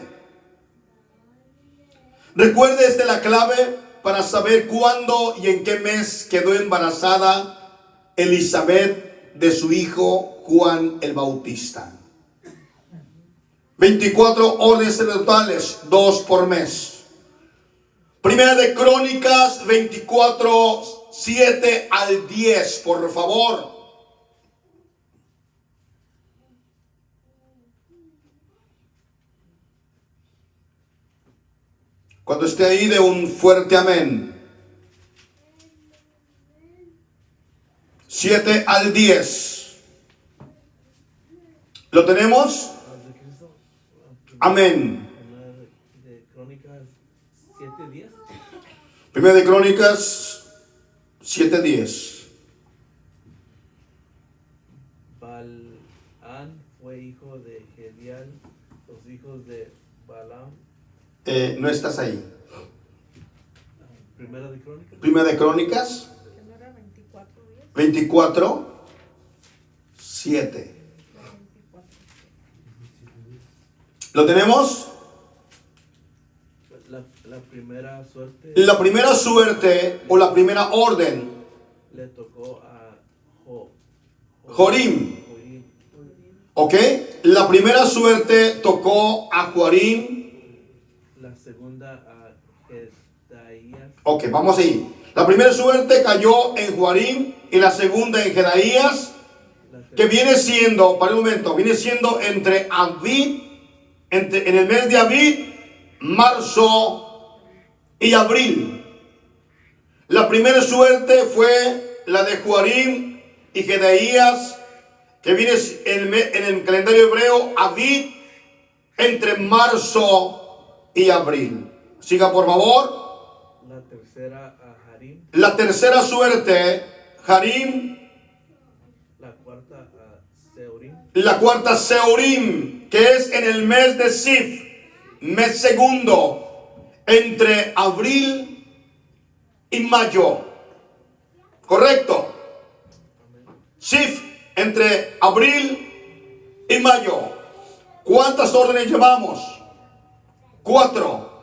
Recuerde, esta es la clave para saber cuándo y en qué mes quedó embarazada Elizabeth de su hijo Juan el Bautista. 24 órdenes sacerdotales, 2 por mes. Primera de Crónicas 24, 7 al 10, por favor. Cuando esté ahí, de un fuerte amén. 7 al 10. ¿Lo tenemos? Amén. De Crónicas 7:10. Primera de Crónicas 7:10. Balaán fue hijo de Gedial, los hijos de Balaam. No estás ahí. Primera de Crónicas. Primera de Crónicas 24, 7. ¿Lo tenemos? La primera suerte La primera suerte o la primera orden, le tocó a Jorim. ¿Ok? La primera suerte tocó a Jorim. La segunda a Jedaías. Ok, vamos ahí. La primera suerte cayó en Jorim y la segunda en Jedaías, que viene siendo, para un momento, viene siendo entre Abib, en el mes de Abib, marzo y abril. La primera suerte fue la de Jorim y Jedaías, que viene en el calendario hebreo, Abib, entre marzo y abril. Siga, por favor. La tercera a Harim. La tercera suerte, Harim. La cuarta a Seorim. La cuarta, Seorim, que es en el mes de Sif, mes segundo, entre abril y mayo. ¿Correcto? Sif, entre abril y mayo. ¿Cuántas órdenes llevamos? 4.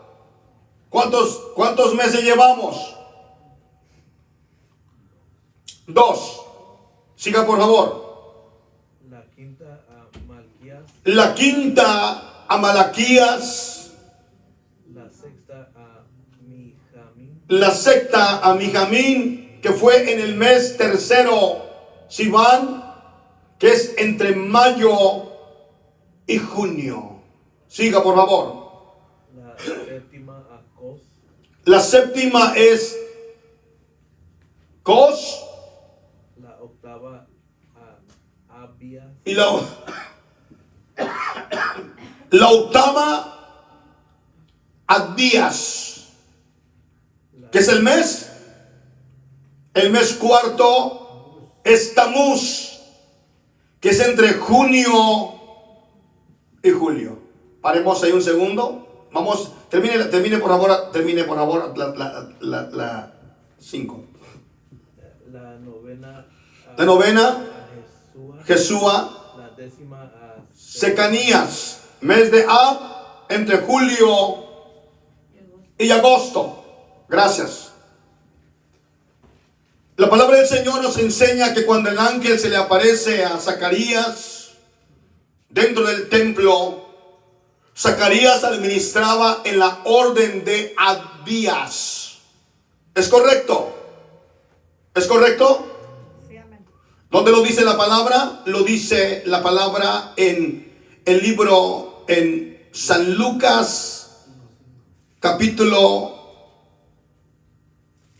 ¿Cuántos meses llevamos? 2. Siga, por favor. La quinta a Malquías. La quinta a Malaquías. La sexta a Mijamín. La sexta a Mijamín, que fue en el mes tercero, Sivan, que es entre mayo y junio. Siga, por favor. La séptima a Cos, La séptima es Cos la octava a Abías, y la octava Abías. ¿Qué es el mes? El mes cuarto es Tamuz, que es entre junio y julio. Paremos ahí un segundo. Vamos, termine por favor la 5. la novena La novena, a Jesúa, Jesúa, la décima a Secanías, mes de Ab, entre julio y agosto. Gracias. La palabra del Señor nos enseña que cuando el ángel se le aparece a Zacarías dentro del templo, Zacarías administraba en la orden de Abías. ¿Es correcto? ¿Es correcto? Sí, amén. ¿Dónde lo dice la palabra? Lo dice la palabra en el libro, en San Lucas, capítulo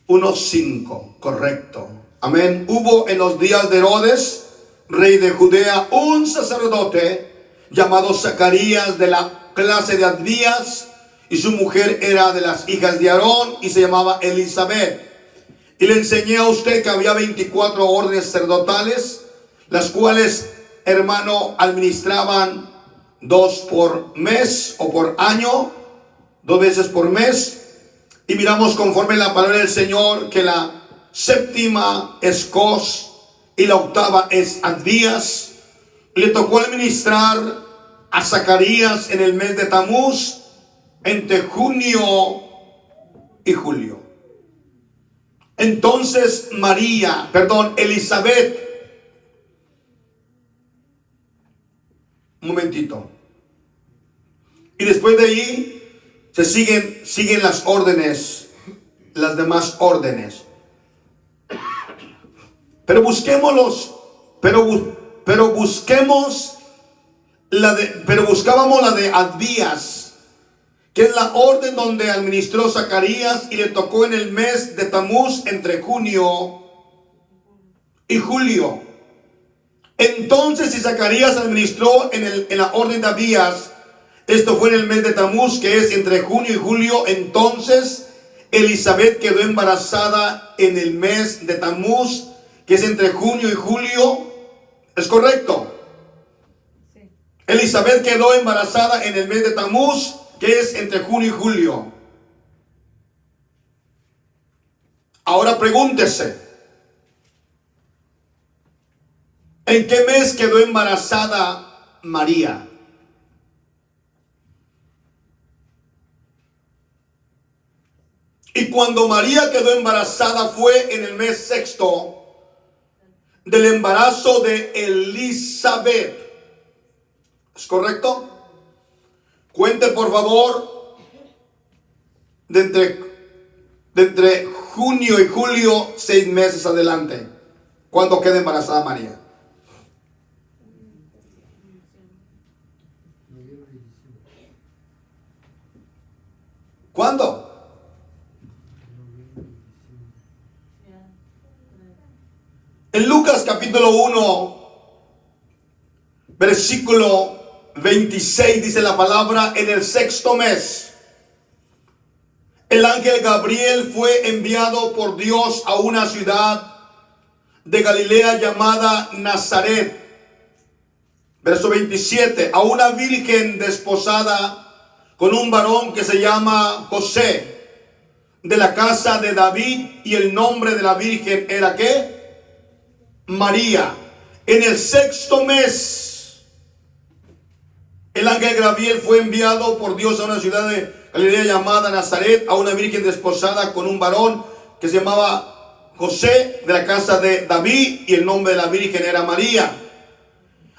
1:5. Correcto. Amén. Hubo en los días de Herodes, rey de Judea, un sacerdote llamado Zacarías, de la clase de Abías, y su mujer era de las hijas de Aarón y se llamaba Elizabeth. Y le enseñé a usted que había 24 órdenes sacerdotales, las cuales, hermano, administraban 2 por mes o por año, 2 veces por mes. Y miramos conforme la palabra del Señor que la séptima es Cos y la octava es Abías. Le tocó administrar a Zacarías en el mes de Tamuz, entre junio y julio. Entonces Elizabeth, un momentito, y después de ahí se siguen las órdenes, las demás órdenes. Pero busquémoslos, pero buscábamos la de Abías, que es la orden donde administró Zacarías, y le tocó en el mes de Tamuz entre junio y julio. Entonces, si Zacarías administró en la orden de Abías, esto fue en el mes de Tamuz, que es entre junio y julio, entonces Elizabeth quedó embarazada en el mes de Tamuz, que es entre junio y julio. ¿Es correcto? Sí. Elizabeth quedó embarazada en el mes de Tamuz, que es entre junio y julio. Ahora pregúntese, ¿en qué mes quedó embarazada María? Y cuando María quedó embarazada fue en el mes sexto del embarazo de Elizabeth. ¿Es correcto? Cuente por favor de entre junio y julio, 6 meses adelante, cuando queda embarazada María. ¿Cuándo? En Lucas capítulo 1, versículo 26 dice la palabra: en el sexto mes, el ángel Gabriel fue enviado por Dios a una ciudad de Galilea llamada Nazaret. Verso 27, a una virgen desposada con un varón que se llama José, de la casa de David, y el nombre de la virgen era ¿qué? María. En el sexto mes, el ángel Gabriel fue enviado por Dios a una ciudad de Galilea llamada Nazaret, a una virgen desposada con un varón que se llamaba José, de la casa de David, y el nombre de la virgen era María.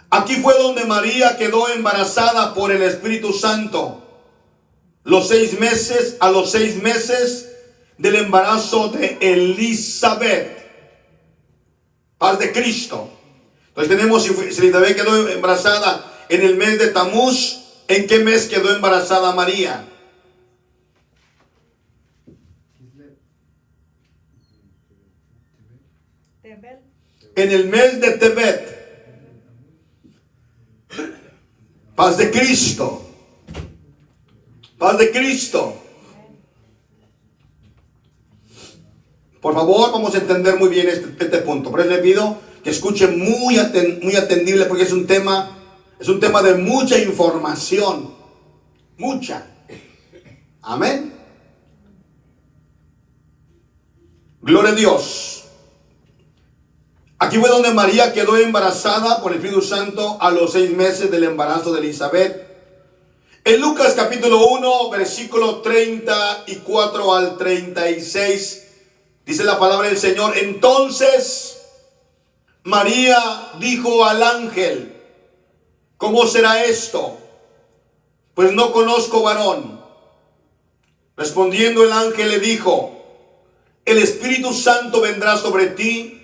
Aquí fue donde María quedó embarazada por el Espíritu Santo. A los 6 meses del embarazo de Elizabeth, paz de Cristo. Entonces tenemos, si Elizabeth quedó embarazada en el mes de Tamuz, ¿en qué mes quedó embarazada María? Tebel. En el mes de Tebet. Paz de Cristo. Paz de Cristo. Por favor, vamos a entender muy bien este punto. Pero les pido que escuchen muy atendible, porque es un tema de mucha información. Mucha. Amén. Gloria a Dios. Aquí fue donde María quedó embarazada por el Espíritu Santo a los 6 meses del embarazo de Elizabeth. En Lucas capítulo 1, versículo 34 al 36, dice la palabra del Señor: entonces María dijo al ángel: ¿cómo será esto? Pues no conozco varón. Respondiendo el ángel le dijo: el Espíritu Santo vendrá sobre ti,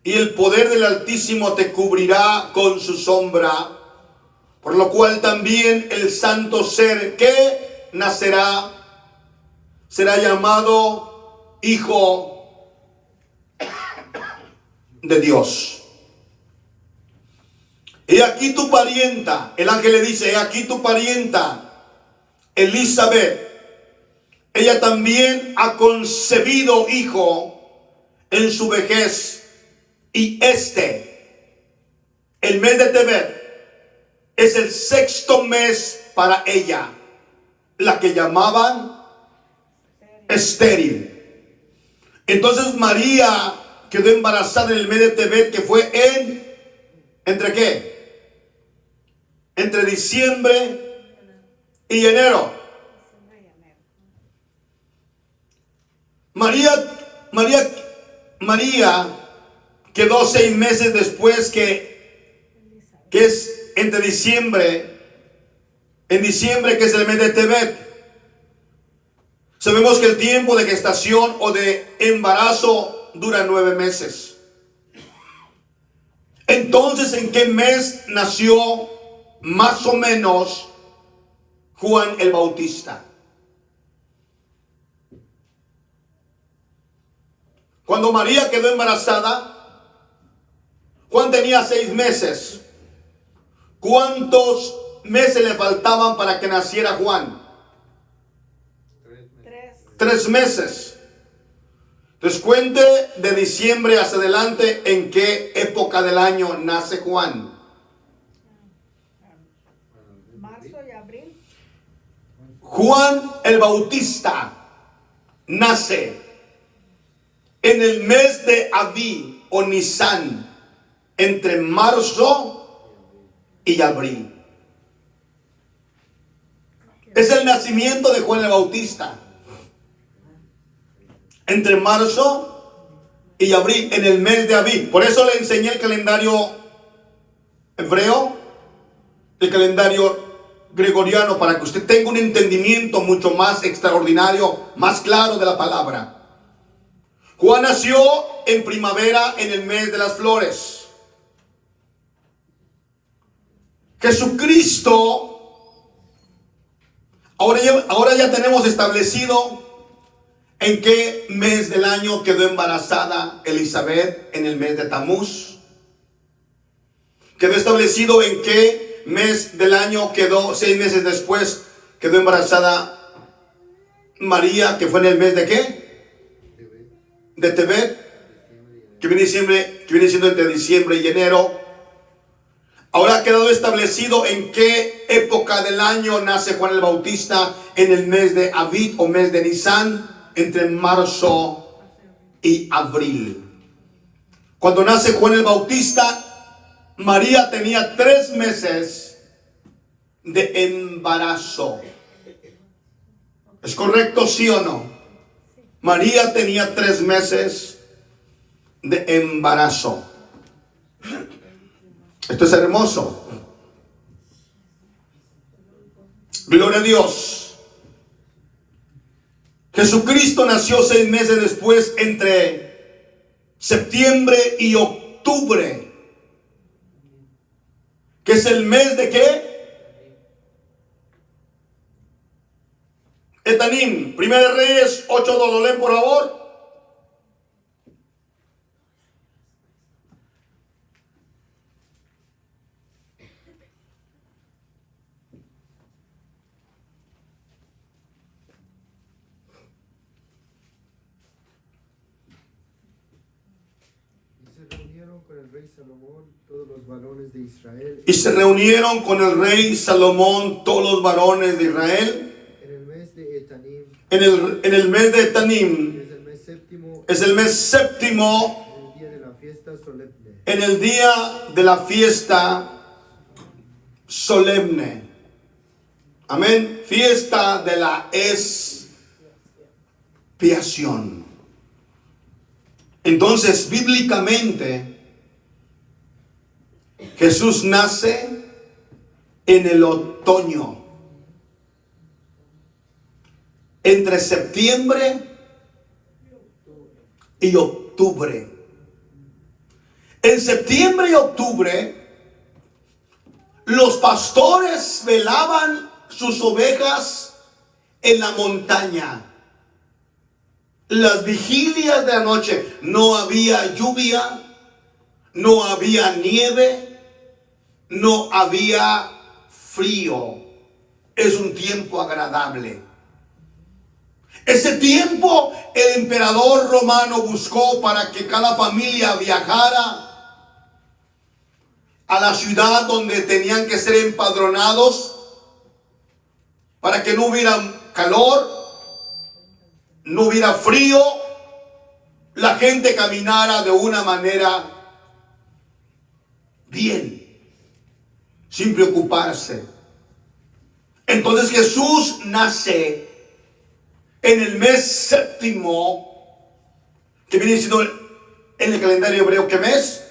y el poder del Altísimo te cubrirá con su sombra, por lo cual también el santo ser que nacerá será llamado Hijo de Dios. He aquí tu parienta, el ángel le dice, he aquí tu parienta, Elizabeth, ella también ha concebido hijo en su vejez. Y el mes de Tebet, es el 6º mes para ella, la que llamaban estéril. Entonces María quedó embarazada en el mes de Tebet, que fue ¿entre qué? Entre diciembre y enero. María quedó 6 meses después, que es entre diciembre, en diciembre, que es el mes de Tebet. Sabemos que el tiempo de gestación o de embarazo dura 9 meses. Entonces, ¿en qué mes nació más o menos Juan el Bautista? Cuando María quedó embarazada, Juan tenía 6 meses. ¿Cuántos meses le faltaban para que naciera Juan? 3 meses. Entonces cuente de diciembre hacia adelante en qué época del año nace Juan. Marzo y abril. Juan el Bautista nace en el mes de Abí o Nisan, entre marzo y abril. Es el nacimiento de Juan el Bautista. Entre marzo y abril, en el mes de Abí. Por eso le enseñé el calendario hebreo, el calendario gregoriano, para que usted tenga un entendimiento mucho más extraordinario, más claro de la palabra. Juan nació en primavera, en el mes de las flores. Jesucristo, ahora ya tenemos establecido en qué mes del año quedó embarazada Elizabeth, en el mes de Tamuz. Quedó establecido en qué mes del año quedó, 6 meses después, quedó embarazada María, que fue en el mes de ¿qué? De Tebet, que viene siendo entre diciembre y enero. Ahora ha quedado establecido en qué época del año nace Juan el Bautista, en el mes de Abib o mes de Nisan, entre marzo y abril. Cuando nace Juan el Bautista, María tenía 3 meses de embarazo. ¿Es correcto, sí o no? María tenía 3 meses de embarazo. Esto es hermoso. Gloria a Dios. Jesucristo nació 6 meses después, entre septiembre y octubre. que es el mes de qué? Etanim. Primera de Reyes 8:2. ¿Lo leen, por favor? Y se reunieron con el rey Salomón todos los varones de Israel. En el mes de Etanim. En el mes de Etanim. Es el mes séptimo. Es el mes séptimo. El día de la fiesta solemne. En el día de la fiesta solemne. Amén. Fiesta de la expiación. Entonces, bíblicamente, Jesús nace en el otoño, entre septiembre y octubre. En septiembre y octubre, los pastores velaban sus ovejas en la montaña. Las vigilias de la noche, no había lluvia, no había nieve, no había frío. Es un tiempo agradable. Ese tiempo el emperador romano buscó para que cada familia viajara a la ciudad donde tenían que ser empadronados, para que no hubiera calor, no hubiera frío, la gente caminara de una manera bien, sin preocuparse. Entonces Jesús nace en el mes séptimo, que viene siendo en el calendario hebreo, ¿qué mes?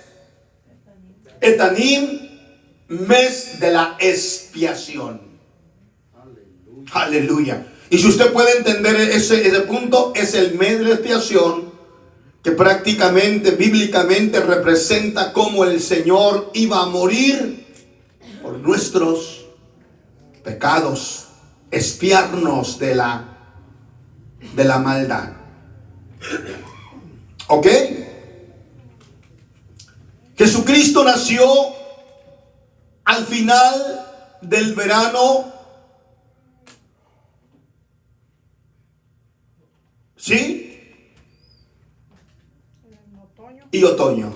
Etanim, mes de la expiación. Aleluya. Y si usted puede entender ese punto, es el mes de la expiación, que prácticamente, bíblicamente, representa cómo el Señor iba a morir por nuestros pecados, expiarnos de la maldad. ¿Ok? Jesucristo nació al final del verano. ¿Sí? Y otoño.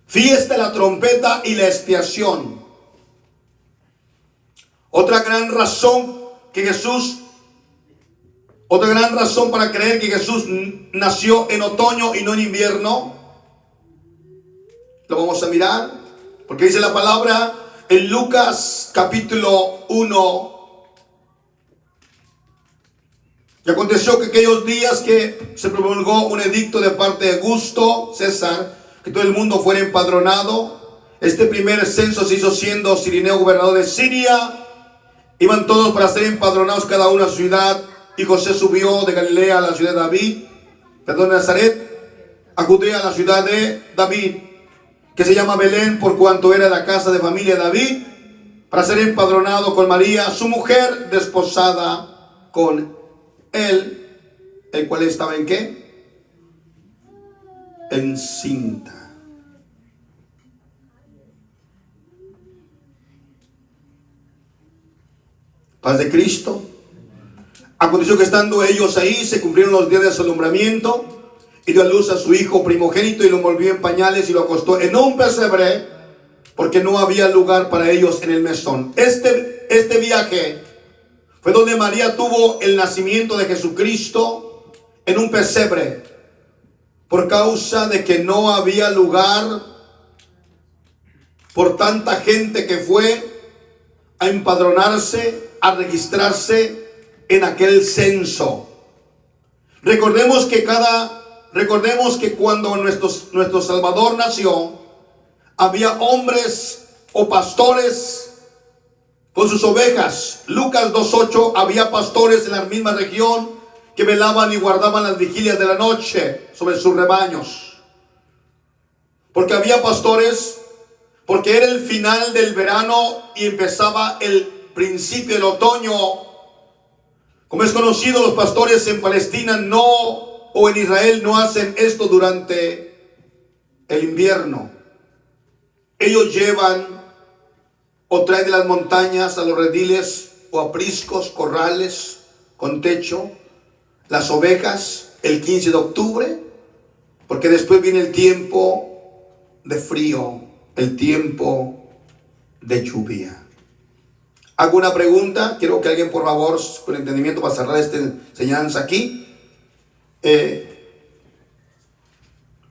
Fiesta de la trompeta y la expiación. Otra gran razón para creer que Jesús nació en otoño y no en invierno. Lo vamos a mirar, porque dice la palabra en Lucas capítulo 1. Y aconteció que aquellos días que se promulgó un edicto de parte de Augusto César, que todo el mundo fuera empadronado. Este primer censo se hizo siendo Cirineo gobernador de Siria. Iban todos para ser empadronados cada uno a su ciudad. Y José subió de Galilea a la ciudad de Nazaret, a Judea, a la ciudad de David, que se llama Belén, por cuanto era la casa de familia de David, para ser empadronado con María, su mujer, desposada con él, el cual estaba ¿en qué? Encinta. Paz de Cristo. Aconteció que estando ellos ahí, se cumplieron los días de su alumbramiento, y dio a luz a su hijo primogénito, y lo envolvió en pañales y lo acostó en un pesebre, porque no había lugar para ellos en el mesón. Este viaje fue donde María tuvo el nacimiento de Jesucristo en un pesebre, por causa de que no había lugar por tanta gente que fue a empadronarse, a registrarse en aquel censo. Recordemos que cuando nuestro Salvador nació, había hombres o pastores con sus ovejas. Lucas 2:8, había pastores en la misma región que velaban y guardaban las vigilias de la noche sobre sus rebaños. Porque había pastores porque era el final del verano y empezaba el principio del otoño. Como es conocido, los pastores en Palestina o en Israel no hacen esto durante el invierno. Ellos llevan o traen de las montañas a los rediles o apriscos, corrales con techo, las ovejas el 15 de octubre, porque después viene el tiempo de frío, el tiempo de lluvia. Hago una pregunta, quiero que alguien por favor, con entendimiento para cerrar esta enseñanza aquí.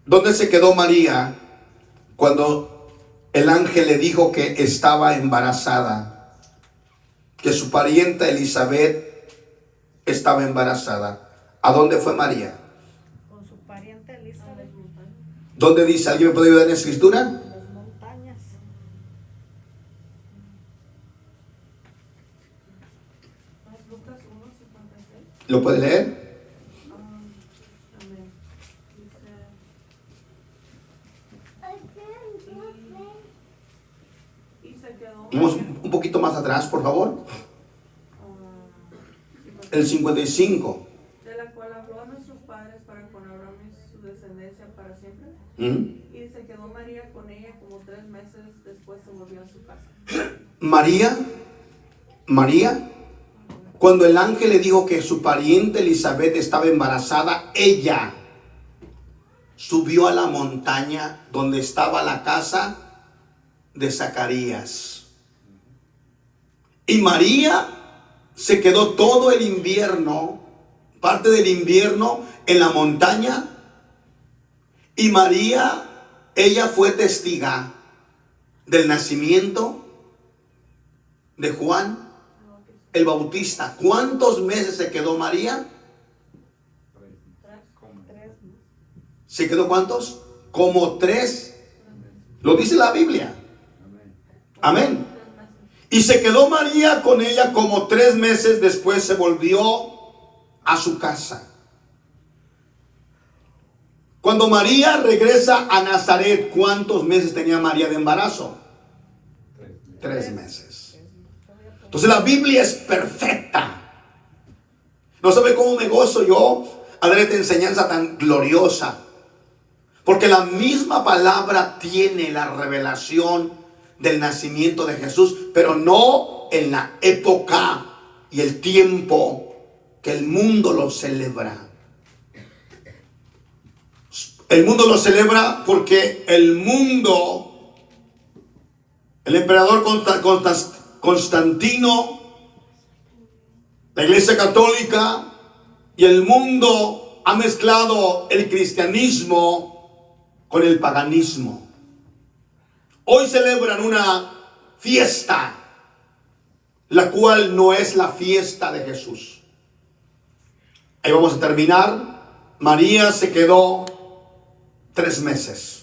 ¿Dónde se quedó María cuando el ángel le dijo que estaba embarazada? Que su parienta Elizabeth estaba embarazada. ¿A dónde fue María? Con su pariente Elizabeth. ¿Dónde dice? ¿Alguien me puede ayudar en la escritura? Las montañas. Lucas 1:56. ¿Lo puede leer? Amén. Dice, y se quedó Vamos un poquito más atrás, por favor. El 55. de la cual habló a nuestros padres para con Abraham y su descendencia para siempre. Y se quedó María con ella como 3 meses, después se volvió a su casa. María, cuando el ángel le dijo que su pariente Elizabeth estaba embarazada, ella subió a la montaña donde estaba la casa de Zacarías. Y María se quedó todo el invierno, parte del invierno, en la montaña. Y María, ella fue testiga del nacimiento de Juan el Bautista. ¿Cuántos meses se quedó María? 3. ¿Se quedó cuántos? Como 3. Lo dice la Biblia. Amén. Y se quedó María con ella como 3 meses, después se volvió a su casa. Cuando María regresa a Nazaret, ¿cuántos meses tenía María de embarazo? 3 meses. Entonces la Biblia es perfecta. No sabe cómo me gozo yo a dar esta enseñanza tan gloriosa, porque la misma palabra tiene la revelación del nacimiento de Jesús, pero no en la época y el tiempo que el mundo lo celebra. El mundo lo celebra porque el mundo, el emperador Constantino, la Iglesia Católica y el mundo ha mezclado el cristianismo con el paganismo. Hoy celebran una fiesta, la cual no es la fiesta de Jesús. Ahí vamos a terminar. María se quedó 3 meses.